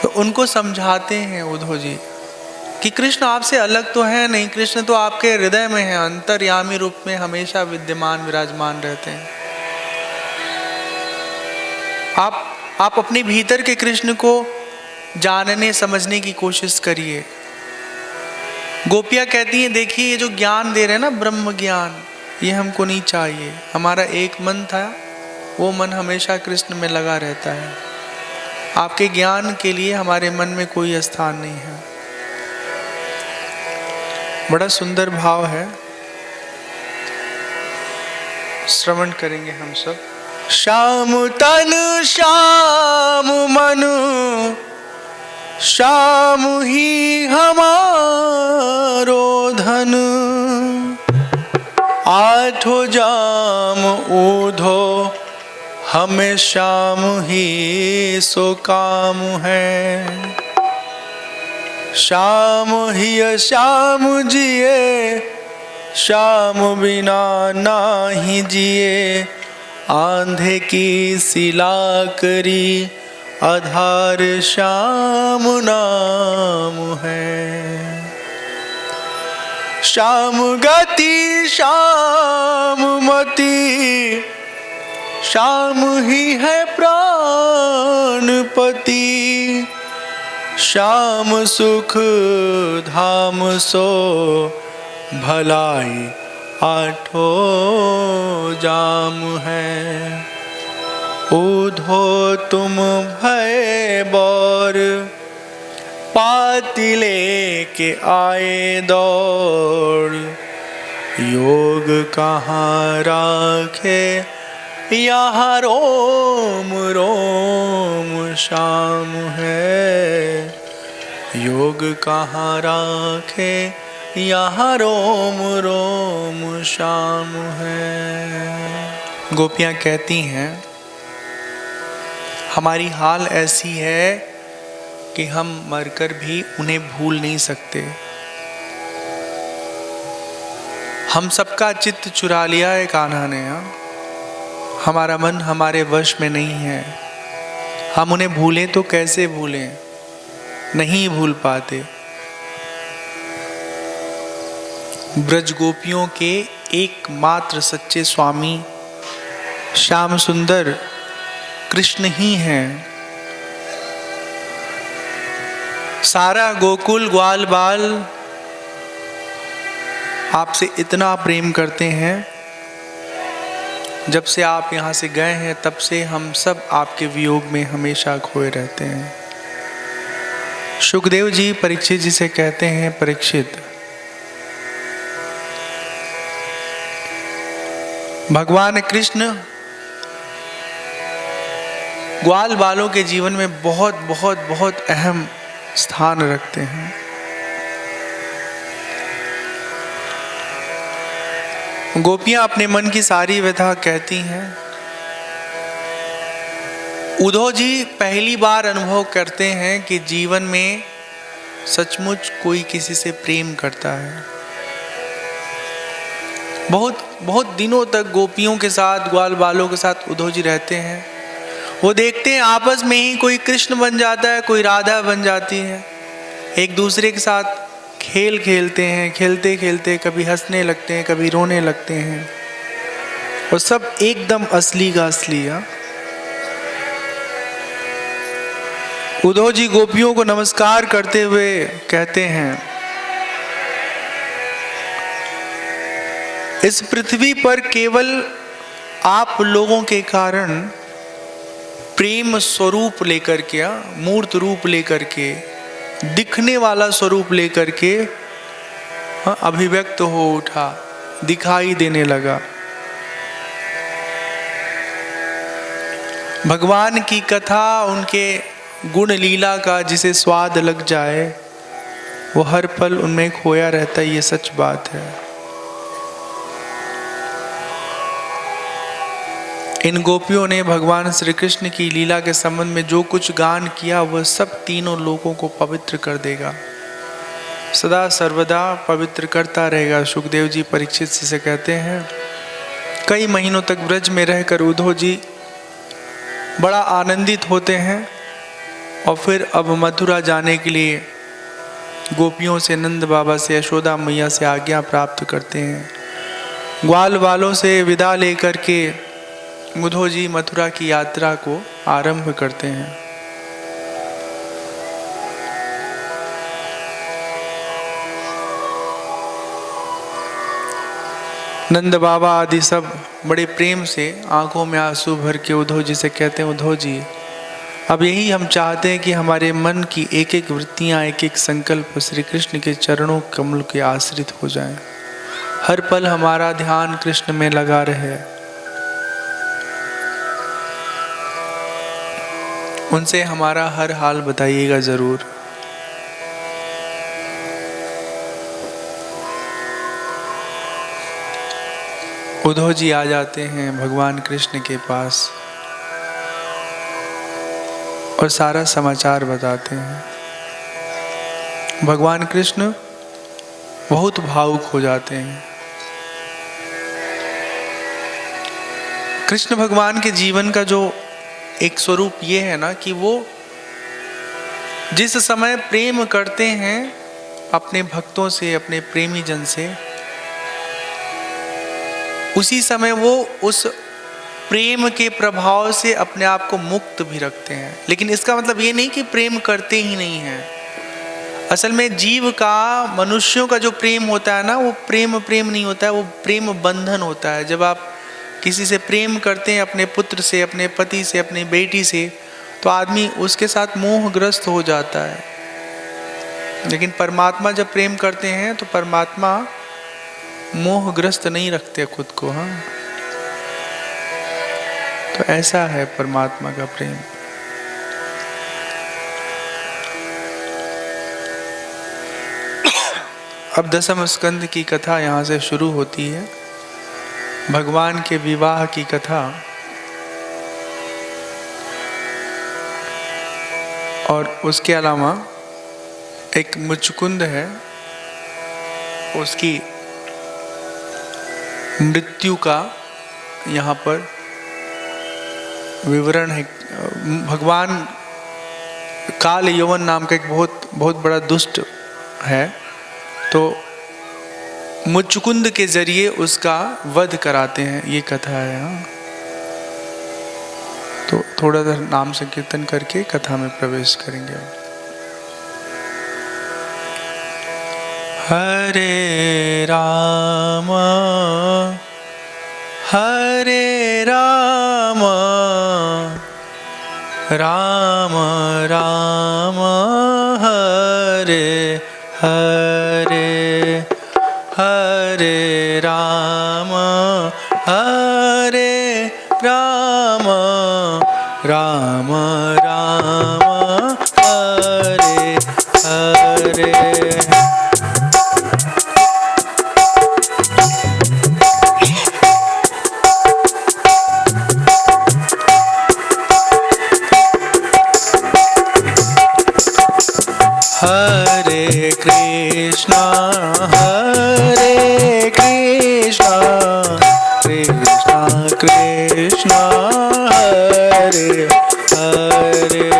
तो उनको समझाते हैं उद्धव जी कि कृष्ण आपसे अलग तो है नहीं, कृष्ण तो आपके हृदय में है, अंतर्यामी रूप में हमेशा विद्यमान विराजमान रहते हैं। आप अपने भीतर के कृष्ण को जानने समझने की कोशिश करिए। गोपियाँ कहती हैं, देखिए ये जो ज्ञान दे रहे हैं ना, ब्रह्म ज्ञान, ये हमको नहीं चाहिए। हमारा एक मन था, वो मन हमेशा कृष्ण में लगा रहता है। आपके ज्ञान के लिए हमारे मन में कोई स्थान नहीं है। बड़ा सुंदर भाव है, श्रवण करेंगे हम सब। श्याम तन श्याम मन, श्याम ही हमारो धन, आठों जाम ऊधो हमें श्याम ही सो काम है। श्याम ही श्याम जिए, श्याम बिना नाही जिए, आंधे की सिला करी आधार श्याम नाम है। श्याम गति श्याम मति, श्याम ही है प्राणपति। श्याम सुख धाम सो, भलाई आठों जाम है। उधो तुम भय बौर, पाती लेके आए दौड़। योग कहाँ राखे यहाँ रोम रोम श्याम है। योग कहाँ राखे यहाँ रोम रोम श्याम है। गोपियाँ कहती हैं हमारी हाल ऐसी है कि हम मरकर भी उन्हें भूल नहीं सकते। हम सबका चित्त चुरा लिया है कान्हा ने। हमारा मन हमारे वश में नहीं है। हम उन्हें भूलें तो कैसे भूलें, नहीं भूल पाते। ब्रज गोपियों के एकमात्र सच्चे स्वामी श्याम सुंदर कृष्ण ही हैं। सारा गोकुल ग्वाल बाल आपसे इतना प्रेम करते हैं। जब से आप यहाँ से गए हैं तब से हम सब आपके वियोग में हमेशा खोए रहते हैं। सुखदेव जी परीक्षित जी से कहते हैं, परीक्षित भगवान कृष्ण ग्वाल बालों के जीवन में बहुत बहुत बहुत अहम स्थान रखते हैं। गोपियां अपने मन की सारी व्यथा कहती हैं। उद्धव जी पहली बार अनुभव करते हैं कि जीवन में सचमुच कोई किसी से प्रेम करता है। बहुत बहुत दिनों तक गोपियों के साथ ग्वाल बालों के साथ उद्धव जी रहते हैं। वो देखते हैं आपस में ही कोई कृष्ण बन जाता है, कोई राधा बन जाती है। एक दूसरे के साथ खेल खेलते हैं, खेलते खेलते कभी हंसने लगते हैं, कभी रोने लगते हैं। और सब एकदम असली का असली। उद्धव जी गोपियों को नमस्कार करते हुए कहते हैं, इस पृथ्वी पर केवल आप लोगों के कारण प्रेम स्वरूप लेकर के, मूर्त रूप लेकर के, दिखने वाला स्वरूप लेकर के अभिव्यक्त हो उठा, दिखाई देने लगा। भगवान की कथा, उनके गुण लीला का जिसे स्वाद लग जाए वो हर पल उनमें खोया रहता है। ये सच बात है। इन गोपियों ने भगवान श्री कृष्ण की लीला के संबंध में जो कुछ गान किया वह सब तीनों लोगों को पवित्र कर देगा, सदा सर्वदा पवित्र करता रहेगा। सुखदेव जी परीक्षित से कहते हैं, कई महीनों तक ब्रज में रहकर उद्धव जी बड़ा आनंदित होते हैं और फिर अब मथुरा जाने के लिए गोपियों से, नंद बाबा से, यशोदा मैया से आज्ञा प्राप्त करते हैं। ग्वाल बालों से विदा लेकर के उद्धव जी मथुरा की यात्रा को आरंभ करते हैं। नंद बाबा आदि सब बड़े प्रेम से आंखों में आंसू भर के उद्धव जी से कहते हैं, उद्धव जी अब यही हम चाहते हैं कि हमारे मन की एक एक वृत्तियां, एक एक संकल्प श्री कृष्ण के चरणों कमल के आश्रित हो जाएं। हर पल हमारा ध्यान कृष्ण में लगा रहे। उनसे हमारा हर हाल बताइएगा जरूर। उद्धव जी आ जाते हैं भगवान कृष्ण के पास और सारा समाचार बताते हैं। भगवान कृष्ण बहुत भावुक हो जाते हैं। कृष्ण भगवान के जीवन का जो एक स्वरूप ये है ना कि वो जिस समय प्रेम करते हैं अपने भक्तों से, अपने प्रेमी जन से, उसी समय वो उस प्रेम के प्रभाव से अपने आप को मुक्त भी रखते हैं। लेकिन इसका मतलब ये नहीं कि प्रेम करते ही नहीं हैं। असल में जीव का, मनुष्यों का जो प्रेम होता है ना, वो प्रेम नहीं होता है, वो प्रेम बंधन होता है। जब आप किसी से प्रेम करते हैं, अपने पुत्र से, अपने पति से, अपनी बेटी से, तो आदमी उसके साथ मोहग्रस्त हो जाता है। लेकिन परमात्मा जब प्रेम करते हैं तो परमात्मा मोहग्रस्त नहीं रखते खुद को। हाँ, तो ऐसा है परमात्मा का प्रेम। अब दशम स्कंद की कथा यहाँ से शुरू होती है, भगवान के विवाह की कथा। और उसके अलावा एक मुचकुंद है, उसकी मृत्यु का यहाँ पर विवरण है। भगवान काल यवन नाम का एक बहुत बड़ा दुष्ट है, तो मुचकुंद के जरिए उसका वध कराते हैं, ये कथा है। हाँ, तो थोड़ा सा नाम संकीर्तन करके कथा में प्रवेश करेंगे। हरे राम हरे राम राम राम हरे हरे, हरे राम हरे राम राम राम हरे हरे। हरे कृष्णा कृष्णा कृष्णा हरे हरे।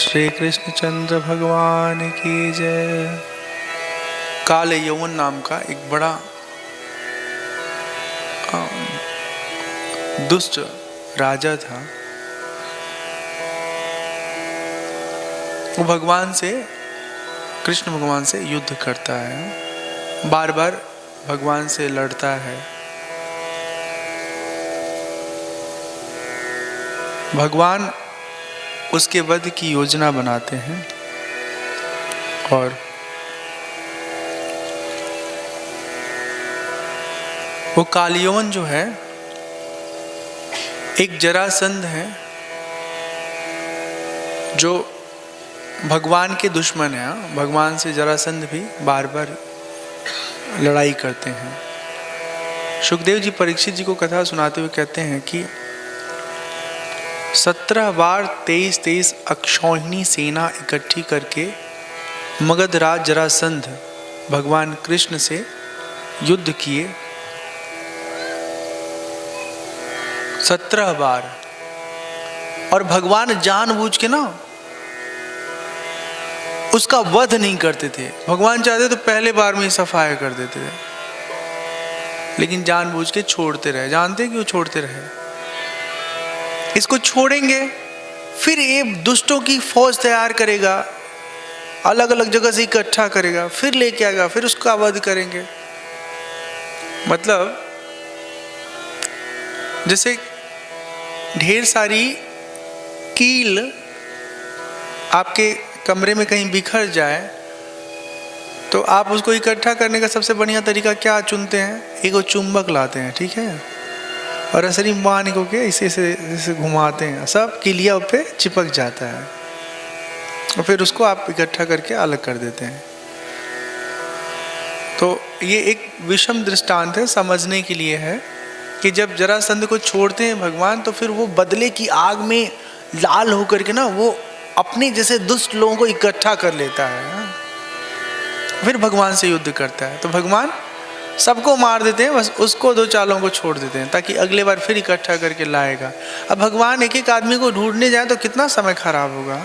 श्री कृष्ण चंद्र भगवान की जय। काल यवन नाम का एक बड़ा दुष्ट राजा था। वो भगवान से, कृष्ण भगवान से युद्ध करता है, बार बार भगवान से लड़ता है। भगवान उसके वध की योजना बनाते हैं और वो कालयवन जो है एक जरासंध है जो भगवान के दुश्मन है। भगवान से जरासंध भी बार बार लड़ाई करते हैं। सुखदेव जी परीक्षित जी को कथा सुनाते हुए कहते हैं कि 17 बार 23 अक्षौहिणी सेना इकट्ठी करके मगध राज जरासंध भगवान कृष्ण से युद्ध किए। 17 बार। और भगवान जानबूझ के ना उसका वध नहीं करते थे। भगवान चाहते तो पहले बार में ही सफाया कर देते थे, लेकिन जानबूझ के छोड़ते रहे। जानते क्यों छोड़ते रहे? इसको छोड़ेंगे फिर ये दुष्टों की फौज तैयार करेगा, अलग अलग जगह से इकट्ठा करेगा, फिर लेके आएगा, फिर उसका वध करेंगे। मतलब जैसे ढेर सारी कील आपके कमरे में कहीं बिखर जाए तो आप उसको इकट्ठा करने का सबसे बढ़िया तरीका क्या चुनते हैं? एक चुंबक लाते हैं, ठीक है, और असली मान को के इसे घुमाते हैं, सब कीलिया पे चिपक जाता है और फिर उसको आप इकट्ठा करके अलग कर देते हैं। तो ये एक विषम दृष्टांत है, समझने के लिए है कि जब जरासंध को छोड़ते हैं भगवान तो फिर वो बदले की आग में लाल होकर के ना वो अपने जैसे दुष्ट लोगों को इकट्ठा कर लेता है, फिर भगवान से युद्ध करता है। तो भगवान सबको मार देते हैं, बस उसको 2 चालों को छोड़ देते हैं ताकि अगले बार फिर इकट्ठा करके लाएगा। अब भगवान एक एक आदमी को ढूंढने जाए तो कितना समय खराब होगा।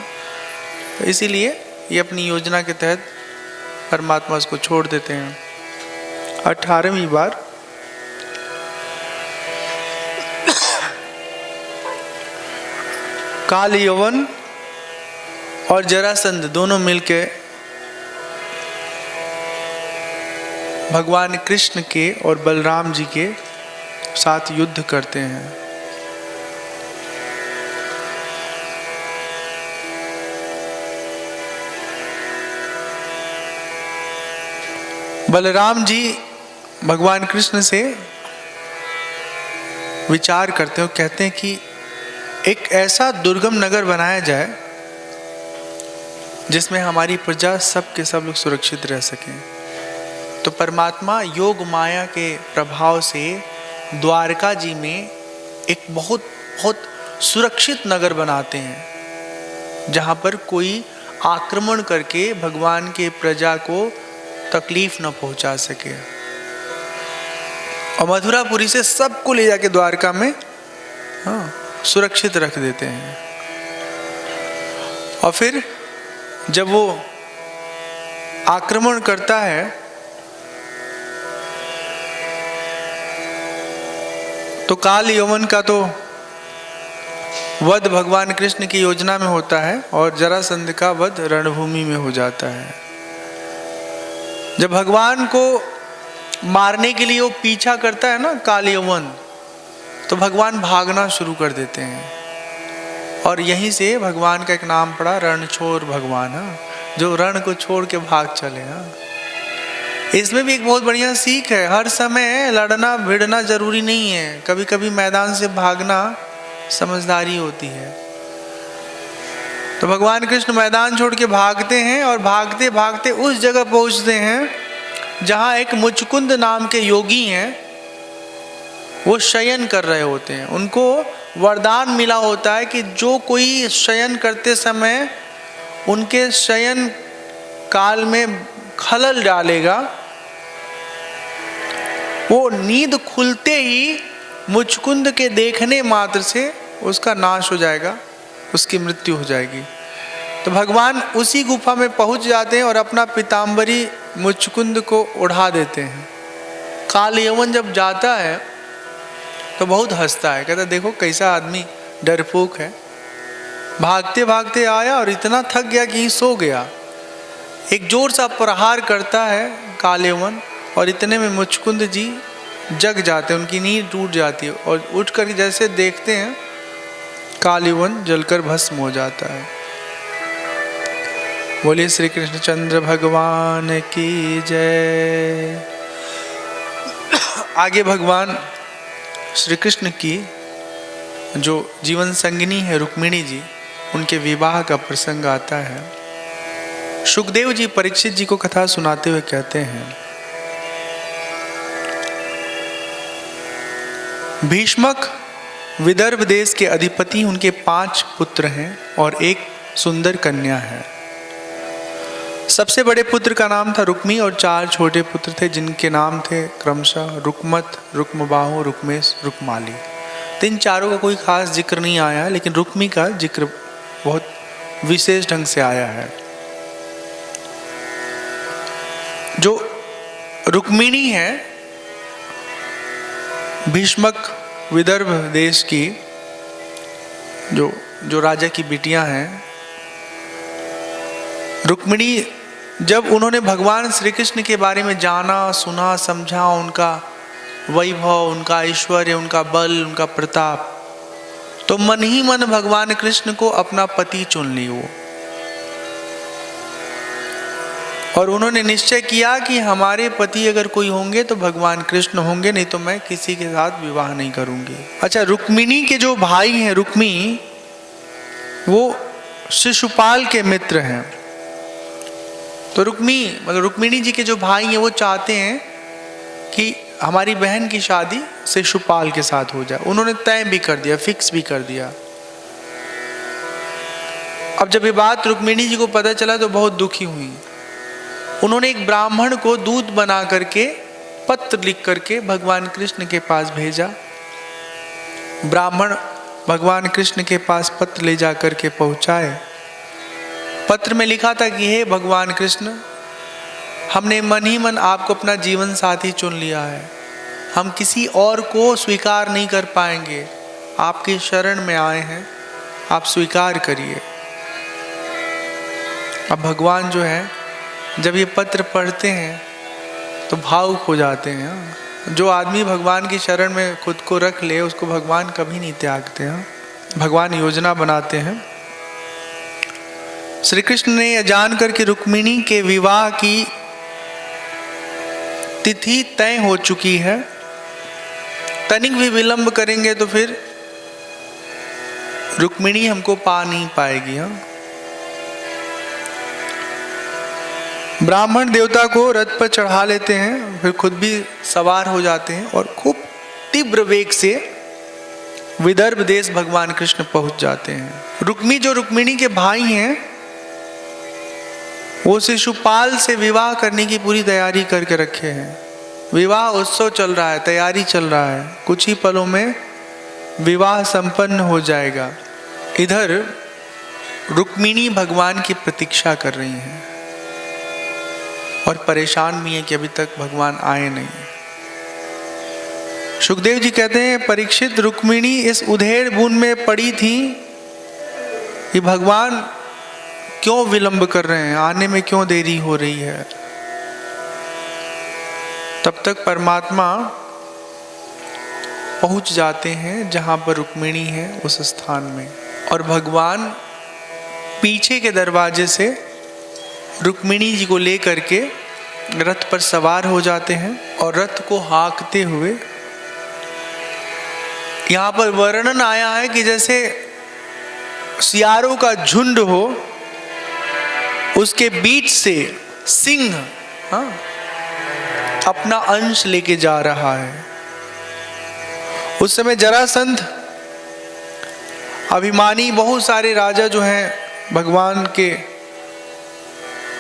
तो इसीलिए ये अपनी योजना के तहत परमात्मा उसको छोड़ देते हैं। 18वीं बार काल यवन और जरासंध दोनों मिलके भगवान कृष्ण के और बलराम जी के साथ युद्ध करते हैं। बलराम जी भगवान कृष्ण से विचार करते हैं, कहते हैं कि एक ऐसा दुर्गम नगर बनाया जाए जिसमें हमारी प्रजा सब के सब लोग सुरक्षित रह सकें। तो परमात्मा योग माया के प्रभाव से द्वारका जी में एक बहुत बहुत सुरक्षित नगर बनाते हैं जहाँ पर कोई आक्रमण करके भगवान के प्रजा को तकलीफ न पहुँचा सके। और मथुरापुरी से सबको ले जाके द्वारका में सुरक्षित रख देते हैं। और फिर जब वो आक्रमण करता है तो काल यवन का तो वध भगवान कृष्ण की योजना में होता है और जरासंध का वध रणभूमि में हो जाता है। जब भगवान को मारने के लिए वो पीछा करता है ना काल यवन, तो भगवान भागना शुरू कर देते हैं और यहीं से भगवान का एक नाम पड़ा रणछोर भगवान, जो रण को छोड़ के भाग चले। इसमें भी एक बहुत बढ़िया सीख है, हर समय लड़ना भिड़ना जरूरी नहीं है, कभी कभी मैदान से भागना समझदारी होती है। तो भगवान कृष्ण मैदान छोड़ के भागते हैं और भागते भागते उस जगह पहुंचते हैं जहां एक मुचकुंद नाम के योगी हैं, वो शयन कर रहे होते हैं। उनको वरदान मिला होता है कि जो कोई शयन करते समय उनके शयन काल में खलल डालेगा, वो नींद खुलते ही मुचकुंद के देखने मात्र से उसका नाश हो जाएगा, उसकी मृत्यु हो जाएगी। तो भगवान उसी गुफा में पहुंच जाते हैं और अपना पीताम्बरी मुचकुंद को उड़ा देते हैं। काल यवन जब जाता है तो बहुत हंसता है, कहता देखो कैसा आदमी डरपोक है, भागते भागते आया और इतना थक गया कि सो गया। एक जोर सा प्रहार करता है काल यवन और इतने में मुचकुंद जी जग जाते हैं, उनकी नींद टूट जाती है और उठ कर जैसे देखते हैं काल यवन जलकर भस्म हो जाता है। बोलिए श्री कृष्णचंद्र भगवान की जय। आगे भगवान श्री कृष्ण की जो जीवन संगिनी है रुक्मिणी जी, उनके विवाह का प्रसंग आता है। सुखदेव जी परीक्षित जी को कथा सुनाते हुए कहते हैं भीष्मक विदर्भ देश के अधिपति, उनके 5 पुत्र हैं और एक सुंदर कन्या है। सबसे बड़े पुत्र का नाम था रुक्मी और 4 छोटे पुत्र थे जिनके नाम थे क्रमशः रुक्मत, रुक्मबाहु, रुक्मेश, रुक्माली। तो इन चारों का कोई खास जिक्र नहीं आया, लेकिन रुक्मी का जिक्र बहुत विशेष ढंग से आया है। जो रुक्मिणी है, भीष्मक विदर्भ देश की जो राजा की बिटियां हैं, रुक्मिणी जब उन्होंने भगवान श्री कृष्ण के बारे में जाना, सुना, समझा, उनका वैभव, उनका ऐश्वर्य, उनका बल, उनका प्रताप, तो मन ही मन भगवान कृष्ण को अपना पति चुन ली वो। और उन्होंने निश्चय किया कि हमारे पति अगर कोई होंगे तो भगवान कृष्ण होंगे, नहीं तो मैं किसी के साथ विवाह नहीं करूंगी। अच्छा, रुक्मिणी के जो भाई हैं रुक्मी, वो शिशुपाल के मित्र हैं। तो रुक्मिणी जी के जो भाई हैं वो चाहते हैं कि हमारी बहन की शादी शिशुपाल के साथ हो जाए। उन्होंने तय भी कर दिया, फिक्स भी कर दिया। अब जब ये बात रुक्मिणी जी को पता चला तो बहुत दुखी हुई। उन्होंने एक ब्राह्मण को दूध बना करके, पत्र लिख करके भगवान कृष्ण के पास भेजा। ब्राह्मण भगवान कृष्ण के पास पत्र ले जा करके पहुंचाए। पत्र में लिखा था कि हे भगवान कृष्ण, हमने मन ही मन आपको अपना जीवन साथी चुन लिया है, हम किसी और को स्वीकार नहीं कर पाएंगे, आपकी शरण में आए हैं, आप स्वीकार करिए। अब भगवान जो है जब ये पत्र पढ़ते हैं तो भावुक हो जाते हैं। जो आदमी भगवान की शरण में खुद को रख ले उसको भगवान कभी नहीं त्यागते हैं। भगवान योजना बनाते हैं। श्री कृष्ण ने यह जानकर कि रुक्मिणी के विवाह की तिथि तय हो चुकी है, तनिक भी विलंब करेंगे तो फिर रुक्मिणी हमको पा नहीं पाएगी। ब्राह्मण देवता को रथ पर चढ़ा लेते हैं, फिर खुद भी सवार हो जाते हैं और खूब तीव्र वेग से विदर्भ देश भगवान कृष्ण पहुंच जाते हैं। रुक्मिणी के भाई हैं, वो शिशुपाल से विवाह करने की पूरी तैयारी करके रखे हैं। विवाह उत्सव चल रहा है, तैयारी चल रहा है, कुछ ही पलों में विवाह संपन्न हो जाएगा। इधर रुक्मिणी भगवान की प्रतीक्षा कर रही हैं और परेशान भी है कि अभी तक भगवान आए नहीं। सुखदेव जी कहते हैं, परीक्षित, रुक्मिणी इस उधेड़ बुन में पड़ी थी कि भगवान क्यों विलंब कर रहे हैं, आने में क्यों देरी हो रही है। तब तक परमात्मा पहुंच जाते हैं जहां पर रुक्मिणी है, उस स्थान में, और भगवान पीछे के दरवाजे से रुक्मिणी जी को लेकर के रथ पर सवार हो जाते हैं और रथ को हाँकते हुए, यहाँ पर वर्णन आया है कि जैसे सियारों का झुंड हो, उसके बीच से सिंह अपना अंश लेके जा रहा है। उस समय जरासंध अभिमानी बहुत सारे राजा जो हैं भगवान के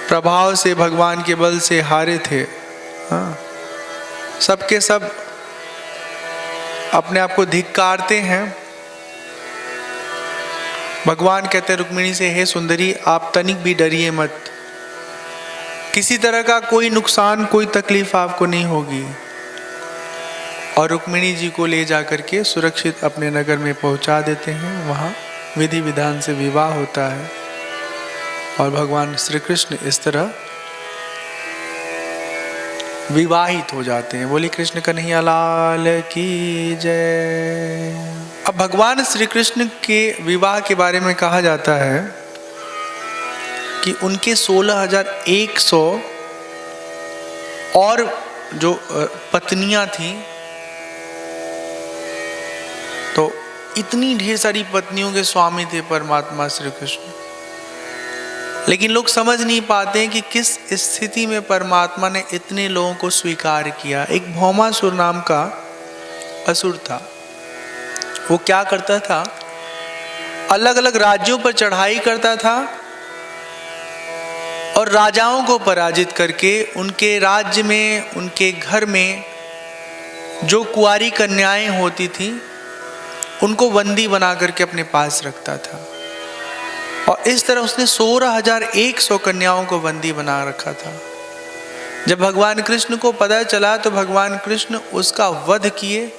प्रभाव से, भगवान के बल से हारे थे। सबके सब अपने आप को धिक्कारते हैं। भगवान कहते हैं रुक्मिणी से, हे सुंदरी, आप तनिक भी डरिए मत, किसी तरह का कोई नुकसान, कोई तकलीफ आपको नहीं होगी। और रुक्मिणी जी को ले जाकर के सुरक्षित अपने नगर में पहुंचा देते हैं। वहाँ विधि विधान से विवाह होता है और भगवान श्री कृष्ण इस तरह विवाहित हो जाते हैं। बोले कृष्ण कन्हैया लाल की जय। अब भगवान श्री कृष्ण के विवाह के बारे में कहा जाता है कि उनके 16,100 और जो पत्नियां थीं, तो इतनी ढेर सारी पत्नियों के स्वामी थे परमात्मा श्री कृष्ण। लेकिन लोग समझ नहीं पाते हैं कि किस स्थिति में परमात्मा ने इतने लोगों को स्वीकार किया। एक भौमासुर नाम का असुर था, वो क्या करता था, अलग अलग राज्यों पर चढ़ाई करता था और राजाओं को पराजित करके उनके राज्य में, उनके घर में जो कुंवारी कन्याएं होती थीं उनको बंदी बना करके अपने पास रखता था। और इस तरह उसने 16,100 कन्याओं को बंदी बना रखा था। जब भगवान कृष्ण को पता चला तो भगवान कृष्ण उसका वध किए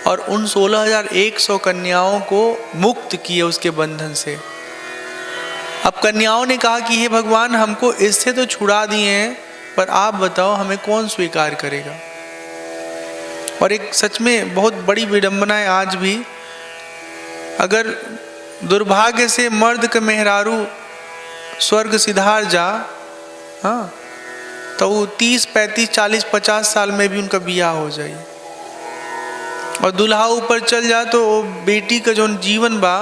और उन 16,100 कन्याओं को मुक्त किए उसके बंधन से। अब कन्याओं ने कहा कि हे भगवान, हमको इससे तो छुड़ा दिए हैं, पर आप बताओ हमें कौन स्वीकार करेगा। और एक सच में बहुत बड़ी विडंबना है आज भी, अगर दुर्भाग्य से मर्द के मेहरारू स्वर्ग सिधार जा, हाँ, तो वो 30, 35, 40, 50 साल में भी उनका बियाह हो जाए। और दुल्हा ऊपर चल जा तो वो बेटी का जो जीवन बा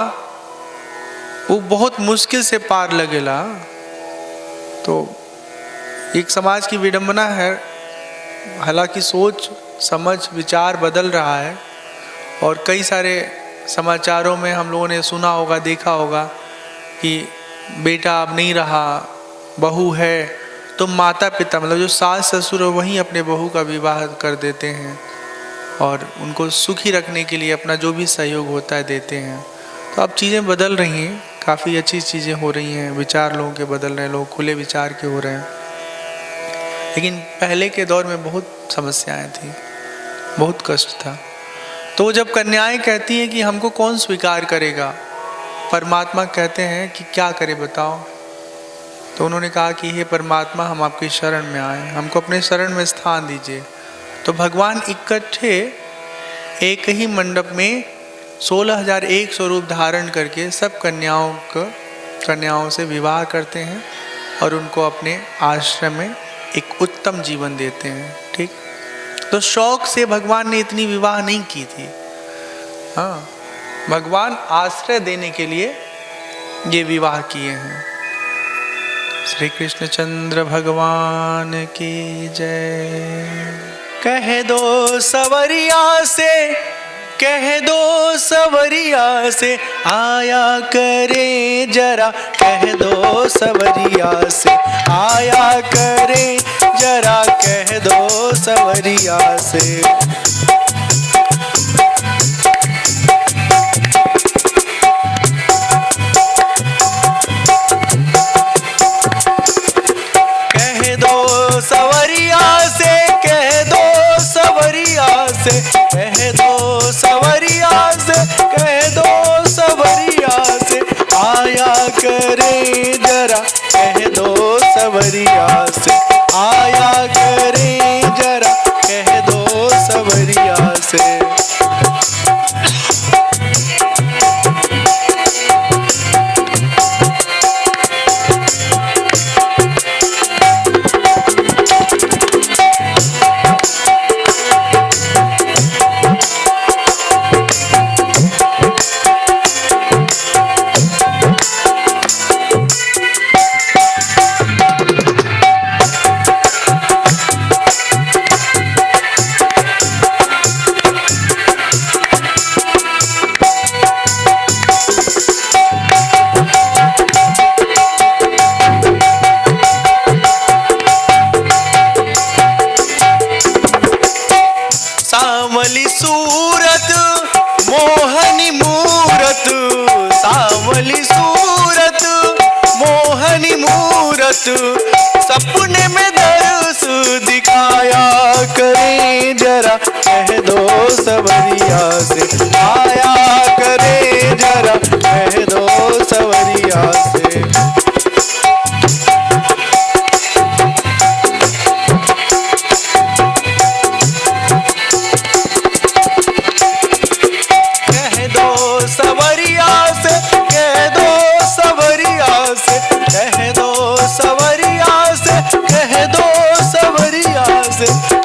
वो बहुत मुश्किल से पार लगेला। तो एक समाज की विडंबना है। हालांकि सोच समझ विचार बदल रहा है और कई सारे समाचारों में हम लोगों ने सुना होगा, देखा होगा कि बेटा अब नहीं रहा, बहू है तो माता पिता मतलब जो सास ससुर है वहीं अपने बहू का विवाह कर देते हैं और उनको सुखी रखने के लिए अपना जो भी सहयोग होता है देते हैं। तो अब चीज़ें बदल रही हैं, काफ़ी अच्छी चीज़ें हो रही हैं, विचार लोगों के बदल रहे हैं, लोग खुले विचार के हो रहे हैं। लेकिन पहले के दौर में बहुत समस्याएं थी, बहुत कष्ट था। तो जब कन्याएं कहती हैं कि हमको कौन स्वीकार करेगा, परमात्मा कहते हैं कि क्या करे बताओ। तो उन्होंने कहा कि हे परमात्मा, हम आपकी शरण में आए, हमको अपने शरण में स्थान दीजिए। तो भगवान इकट्ठे एक ही मंडप में 16,100 रूप धारण करके सब कन्याओं से विवाह करते हैं और उनको अपने आश्रम में एक उत्तम जीवन देते हैं। ठीक, तो शौक से भगवान ने इतनी विवाह नहीं की थी। हाँ, भगवान आश्रय देने के लिए ये विवाह किए हैं। श्री कृष्ण चंद्र भगवान की जय। कह दो सवरिया से, कह दो सवरिया से आया करे जरा, कह दो सवरिया से आया करे जरा, कह दो सवरिया से। कह दो सवरिया से, कह दो सवरिया से, कह दो सवरिया से, कह दो सवरिया से आया करे जरा, कह दो सवरिया से आया करे जरा, कह दो सवरिया से। सावली सूरत मोहनी मूरत, सावली सूरत मोहनी मूरत, सपने में दर्श दिखाया करे जरा, कह दो सवरिया से आया करे जरा, कह दो सवरिया से।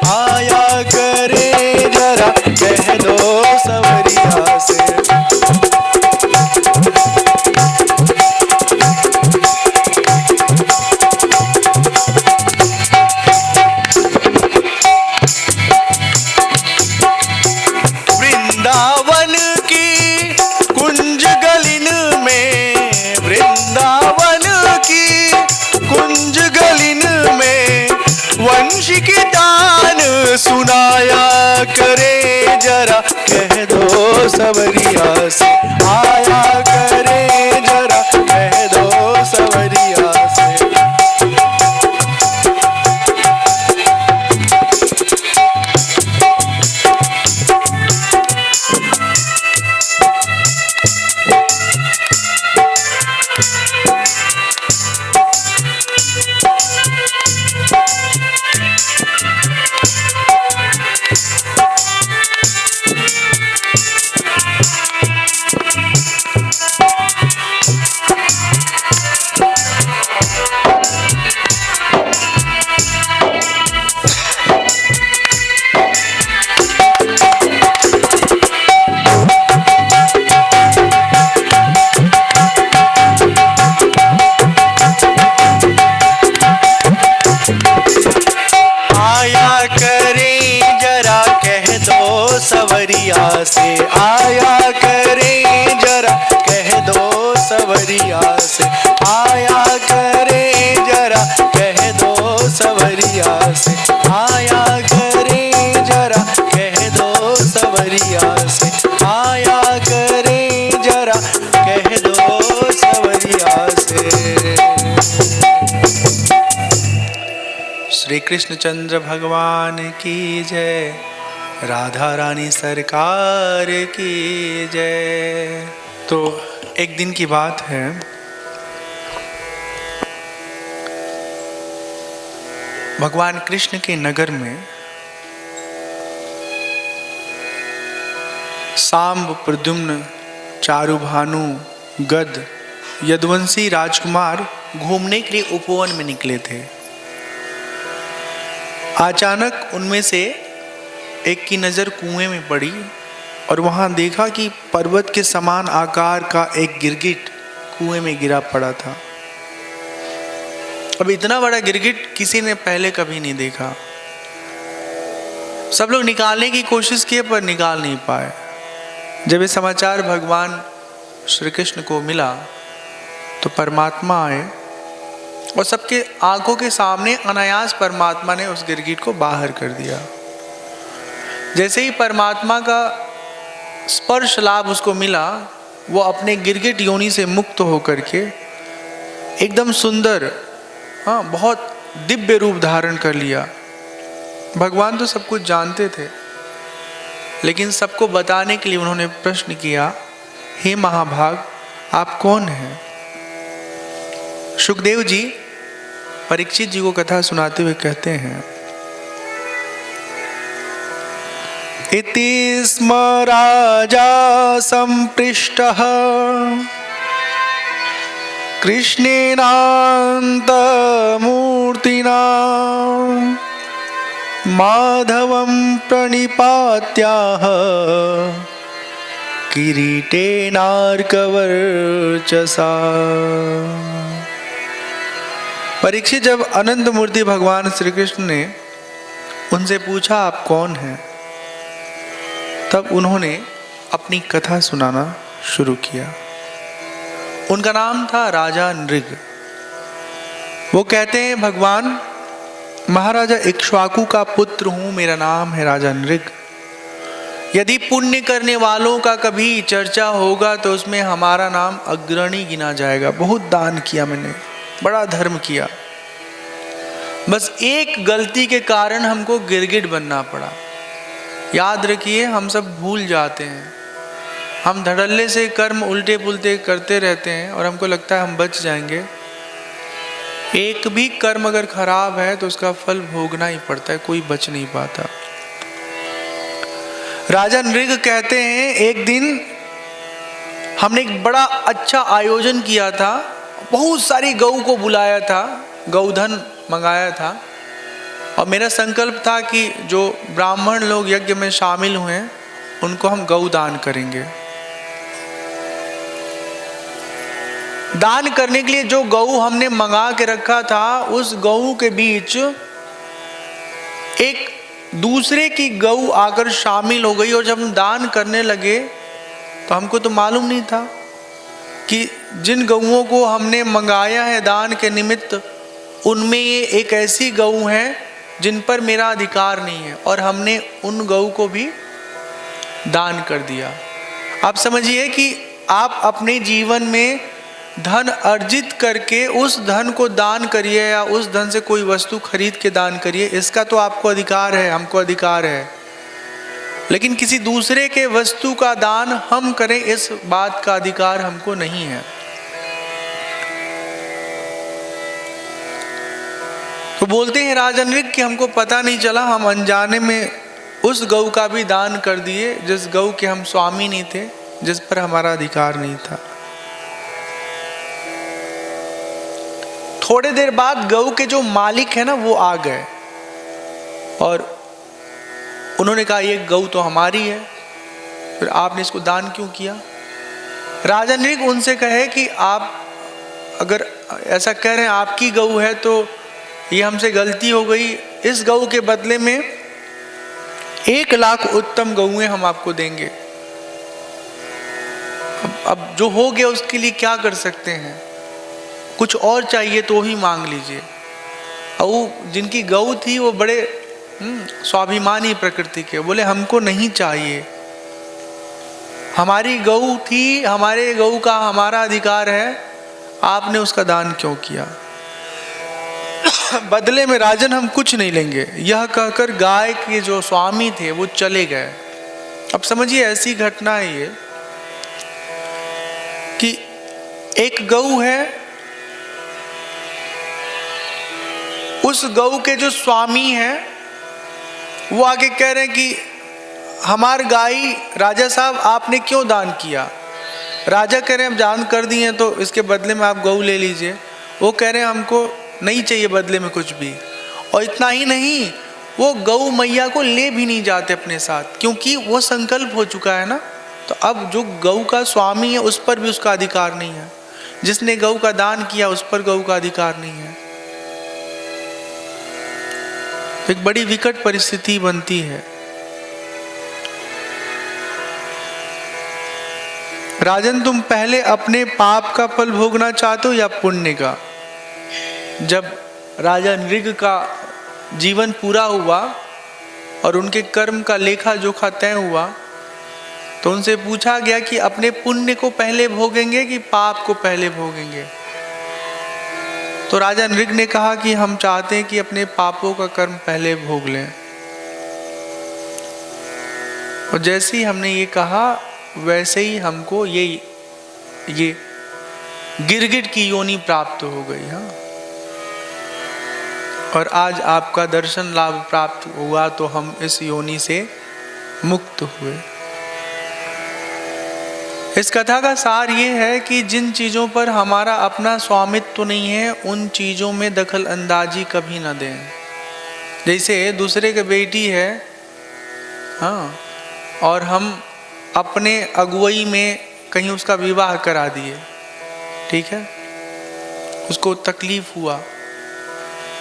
आया करे जरा, कह दो सवरिया से। करे जरा कह दो सवरिया से, आया करे जरा कह दो सवरिया से। सवरिया से, आया करे जरा कह दो सवरिया से, आया करे जरा कह दो सवरिया से, आया करे जरा कह दो सवरिया से, आया करे जरा कह दो सवरिया से। श्री कृष्णचंद्र भगवान की जय, राधा रानी सरकार की जय। तो एक दिन की बात है, भगवान कृष्ण के नगर में सांब, प्रद्युम्न, चारुभानु, गद, यदुवंशी राजकुमार घूमने के लिए उपवन में निकले थे। अचानक उनमें से एक की नज़र कुएं में पड़ी और वहां देखा कि पर्वत के समान आकार का एक गिरगिट कुएं में गिरा पड़ा था। अब इतना बड़ा गिरगिट किसी ने पहले कभी नहीं देखा। सब लोग निकालने की कोशिश किए पर निकाल नहीं पाए। जब ये समाचार भगवान श्री कृष्ण को मिला तो परमात्मा आए और सबके आंखों के सामने अनायास परमात्मा ने उस गिरगिट को बाहर कर दिया। जैसे ही परमात्मा का स्पर्श लाभ उसको मिला, वो अपने गिरगिट योनि से मुक्त होकर के एकदम सुंदर, बहुत दिव्य रूप धारण कर लिया। भगवान तो सब कुछ जानते थे, लेकिन सबको बताने के लिए उन्होंने प्रश्न किया, हे महाभाग, आप कौन हैं? सुखदेव जी परीक्षित जी को कथा सुनाते हुए कहते हैं, इति स्म राजा संपृष्टः कृष्णेनान्तमूर्तिना माधवं प्रणिपात्याह किरीटेनार्कवर्चसा। परीक्षित जब अनंत मूर्ति भगवान श्री कृष्ण ने उनसे पूछा आप कौन हैं, तब उन्होंने अपनी कथा सुनाना शुरू किया। उनका नाम था राजा नृग। वो कहते हैं, भगवान महाराजा इक्ष्वाकु का पुत्र हूं, मेरा नाम है राजा नृग। यदि पुण्य करने वालों का कभी चर्चा होगा तो उसमें हमारा नाम अग्रणी गिना जाएगा। बहुत दान किया मैंने, बड़ा धर्म किया, बस एक गलती के कारण हमको गिरगिट बनना पड़ा। याद रखिए, हम सब भूल जाते हैं, हम धड़ल्ले से कर्म उल्टे पुल्टे करते रहते हैं और हमको लगता है हम बच जाएंगे। एक भी कर्म अगर खराब है तो उसका फल भोगना ही पड़ता है, कोई बच नहीं पाता। राजा नृग कहते हैं, एक दिन हमने एक बड़ा अच्छा आयोजन किया था, बहुत सारी गऊ को बुलाया था, गौधन मंगाया था, और मेरा संकल्प था कि जो ब्राह्मण लोग यज्ञ में शामिल हुए उनको हम गौ दान करेंगे। दान करने के लिए जो गऊ हमने मंगा के रखा था, उस गऊ के बीच एक दूसरे की गऊ आकर शामिल हो गई। और जब हम दान करने लगे तो हमको तो मालूम नहीं था कि जिन गऊओं को हमने मंगाया है दान के निमित्त, उनमें ये एक ऐसी गऊ है जिन पर मेरा अधिकार नहीं है, और हमने उन गऊ को भी दान कर दिया। आप समझिए कि आप अपने जीवन में धन अर्जित करके उस धन को दान करिए या उस धन से कोई वस्तु खरीद के दान करिए, इसका तो आपको अधिकार है, हमको अधिकार है। लेकिन किसी दूसरे के वस्तु का दान हम करें, इस बात का अधिकार हमको नहीं है। तो बोलते हैं राजा नृग कि हमको पता नहीं चला, हम अनजाने में उस गऊ का भी दान कर दिए जिस गऊ के हम स्वामी नहीं थे, जिस पर हमारा अधिकार नहीं था। थोड़े देर बाद गऊ के जो मालिक है ना, वो आ गए और उन्होंने कहा ये गऊ तो हमारी है, फिर आपने इसको दान क्यों किया? राजा नृग उनसे कहे कि आप अगर ऐसा कह रहे हैं आपकी गऊ है तो ये हमसे गलती हो गई, इस गऊ के बदले में 1 लाख उत्तम गऊएं हम आपको देंगे। अब जो हो गया उसके लिए क्या कर सकते हैं, कुछ और चाहिए तो ही मांग लीजिए। और वो जिनकी गऊ थी वो बड़े स्वाभिमानी प्रकृति के, बोले हमको नहीं चाहिए, हमारी गऊ थी, हमारे गऊ का हमारा अधिकार है, आपने उसका दान क्यों किया? बदले में राजन हम कुछ नहीं लेंगे, यह कहकर गाय के जो स्वामी थे वो चले गए। अब समझिए ऐसी घटना है ये कि एक गऊ है, उस गऊ के जो स्वामी हैं वो आगे कह रहे हैं कि हमार गाय राजा साहब आपने क्यों दान किया? राजा कह रहे हैं हम दान कर दिए तो इसके बदले में आप गऊ ले लीजिए। वो कह रहे हैं हमको नहीं चाहिए बदले में कुछ भी। और इतना ही नहीं, वो गऊ मैया को ले भी नहीं जाते अपने साथ, क्योंकि वो संकल्प हो चुका है ना। तो अब जो गऊ का स्वामी है उस पर भी उसका अधिकार नहीं है, जिसने गऊ का दान किया उस पर गऊ का अधिकार नहीं है। एक बड़ी विकट परिस्थिति बनती है। राजन तुम पहले अपने पाप का फल भोगना चाहते हो या पुण्य का? जब राजा नृग का जीवन पूरा हुआ और उनके कर्म का लेखा जोखा तय हुआ तो उनसे पूछा गया कि अपने पुण्य को पहले भोगेंगे कि पाप को पहले भोगेंगे? तो राजा नृग ने कहा कि हम चाहते हैं कि अपने पापों का कर्म पहले भोग लें। और जैसे ही हमने ये कहा वैसे ही हमको ये गिरगिट की योनि प्राप्त हो गई। हाँ, और आज आपका दर्शन लाभ प्राप्त हुआ तो हम इस योनि से मुक्त हुए। इस कथा का सार ये है कि जिन चीज़ों पर हमारा अपना स्वामित्व तो नहीं है उन चीज़ों में दखल अंदाजी कभी ना दें। जैसे दूसरे की बेटी है, हाँ, और हम अपने अगुवाई में कहीं उसका विवाह करा दिए, ठीक है, उसको तकलीफ हुआ,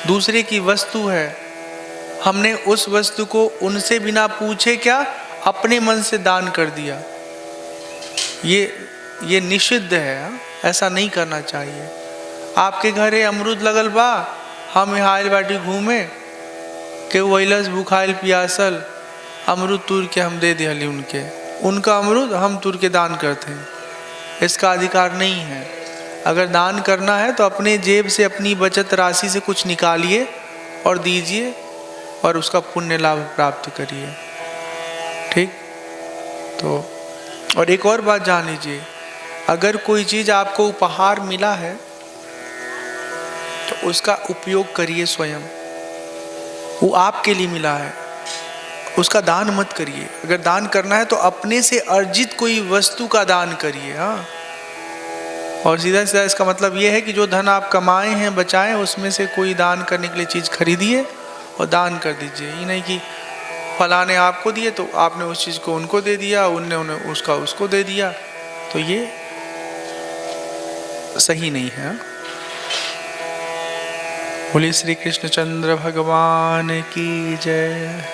दूसरे की वस्तु है, हमने उस वस्तु को उनसे बिना पूछे क्या अपने मन से दान कर दिया, ये निषिद्ध है। ऐसा नहीं करना चाहिए। आपके घरे अमरूद लगल बा, हम यहाँ आइल बाटी घूमे के वैलस भूखाइल पियासल अमरूद तूर के हम दे दिहली उनका अमरूद हम तूर के दान करते हैं, इसका अधिकार नहीं है। अगर दान करना है तो अपने जेब से अपनी बचत राशि से कुछ निकालिए और दीजिए और उसका पुण्य लाभ प्राप्त करिए, ठीक। तो और एक और बात जान लीजिए, अगर कोई चीज़ आपको उपहार मिला है तो उसका उपयोग करिए स्वयं, वो आपके लिए मिला है, उसका दान मत करिए। अगर दान करना है तो अपने से अर्जित कोई वस्तु का दान करिए। हाँ, और सीधा सीधा इसका मतलब ये है कि जो धन आप कमाए हैं बचाएं उसमें से कोई दान करने के लिए चीज़ खरीदिए और दान कर दीजिए। ये नहीं कि फलाने आपको दिए तो आपने उस चीज़ को उनको दे दिया, उन्हें उसका उसको दे दिया, तो ये सही नहीं है। बोलिए श्री कृष्णचंद्र भगवान की जय।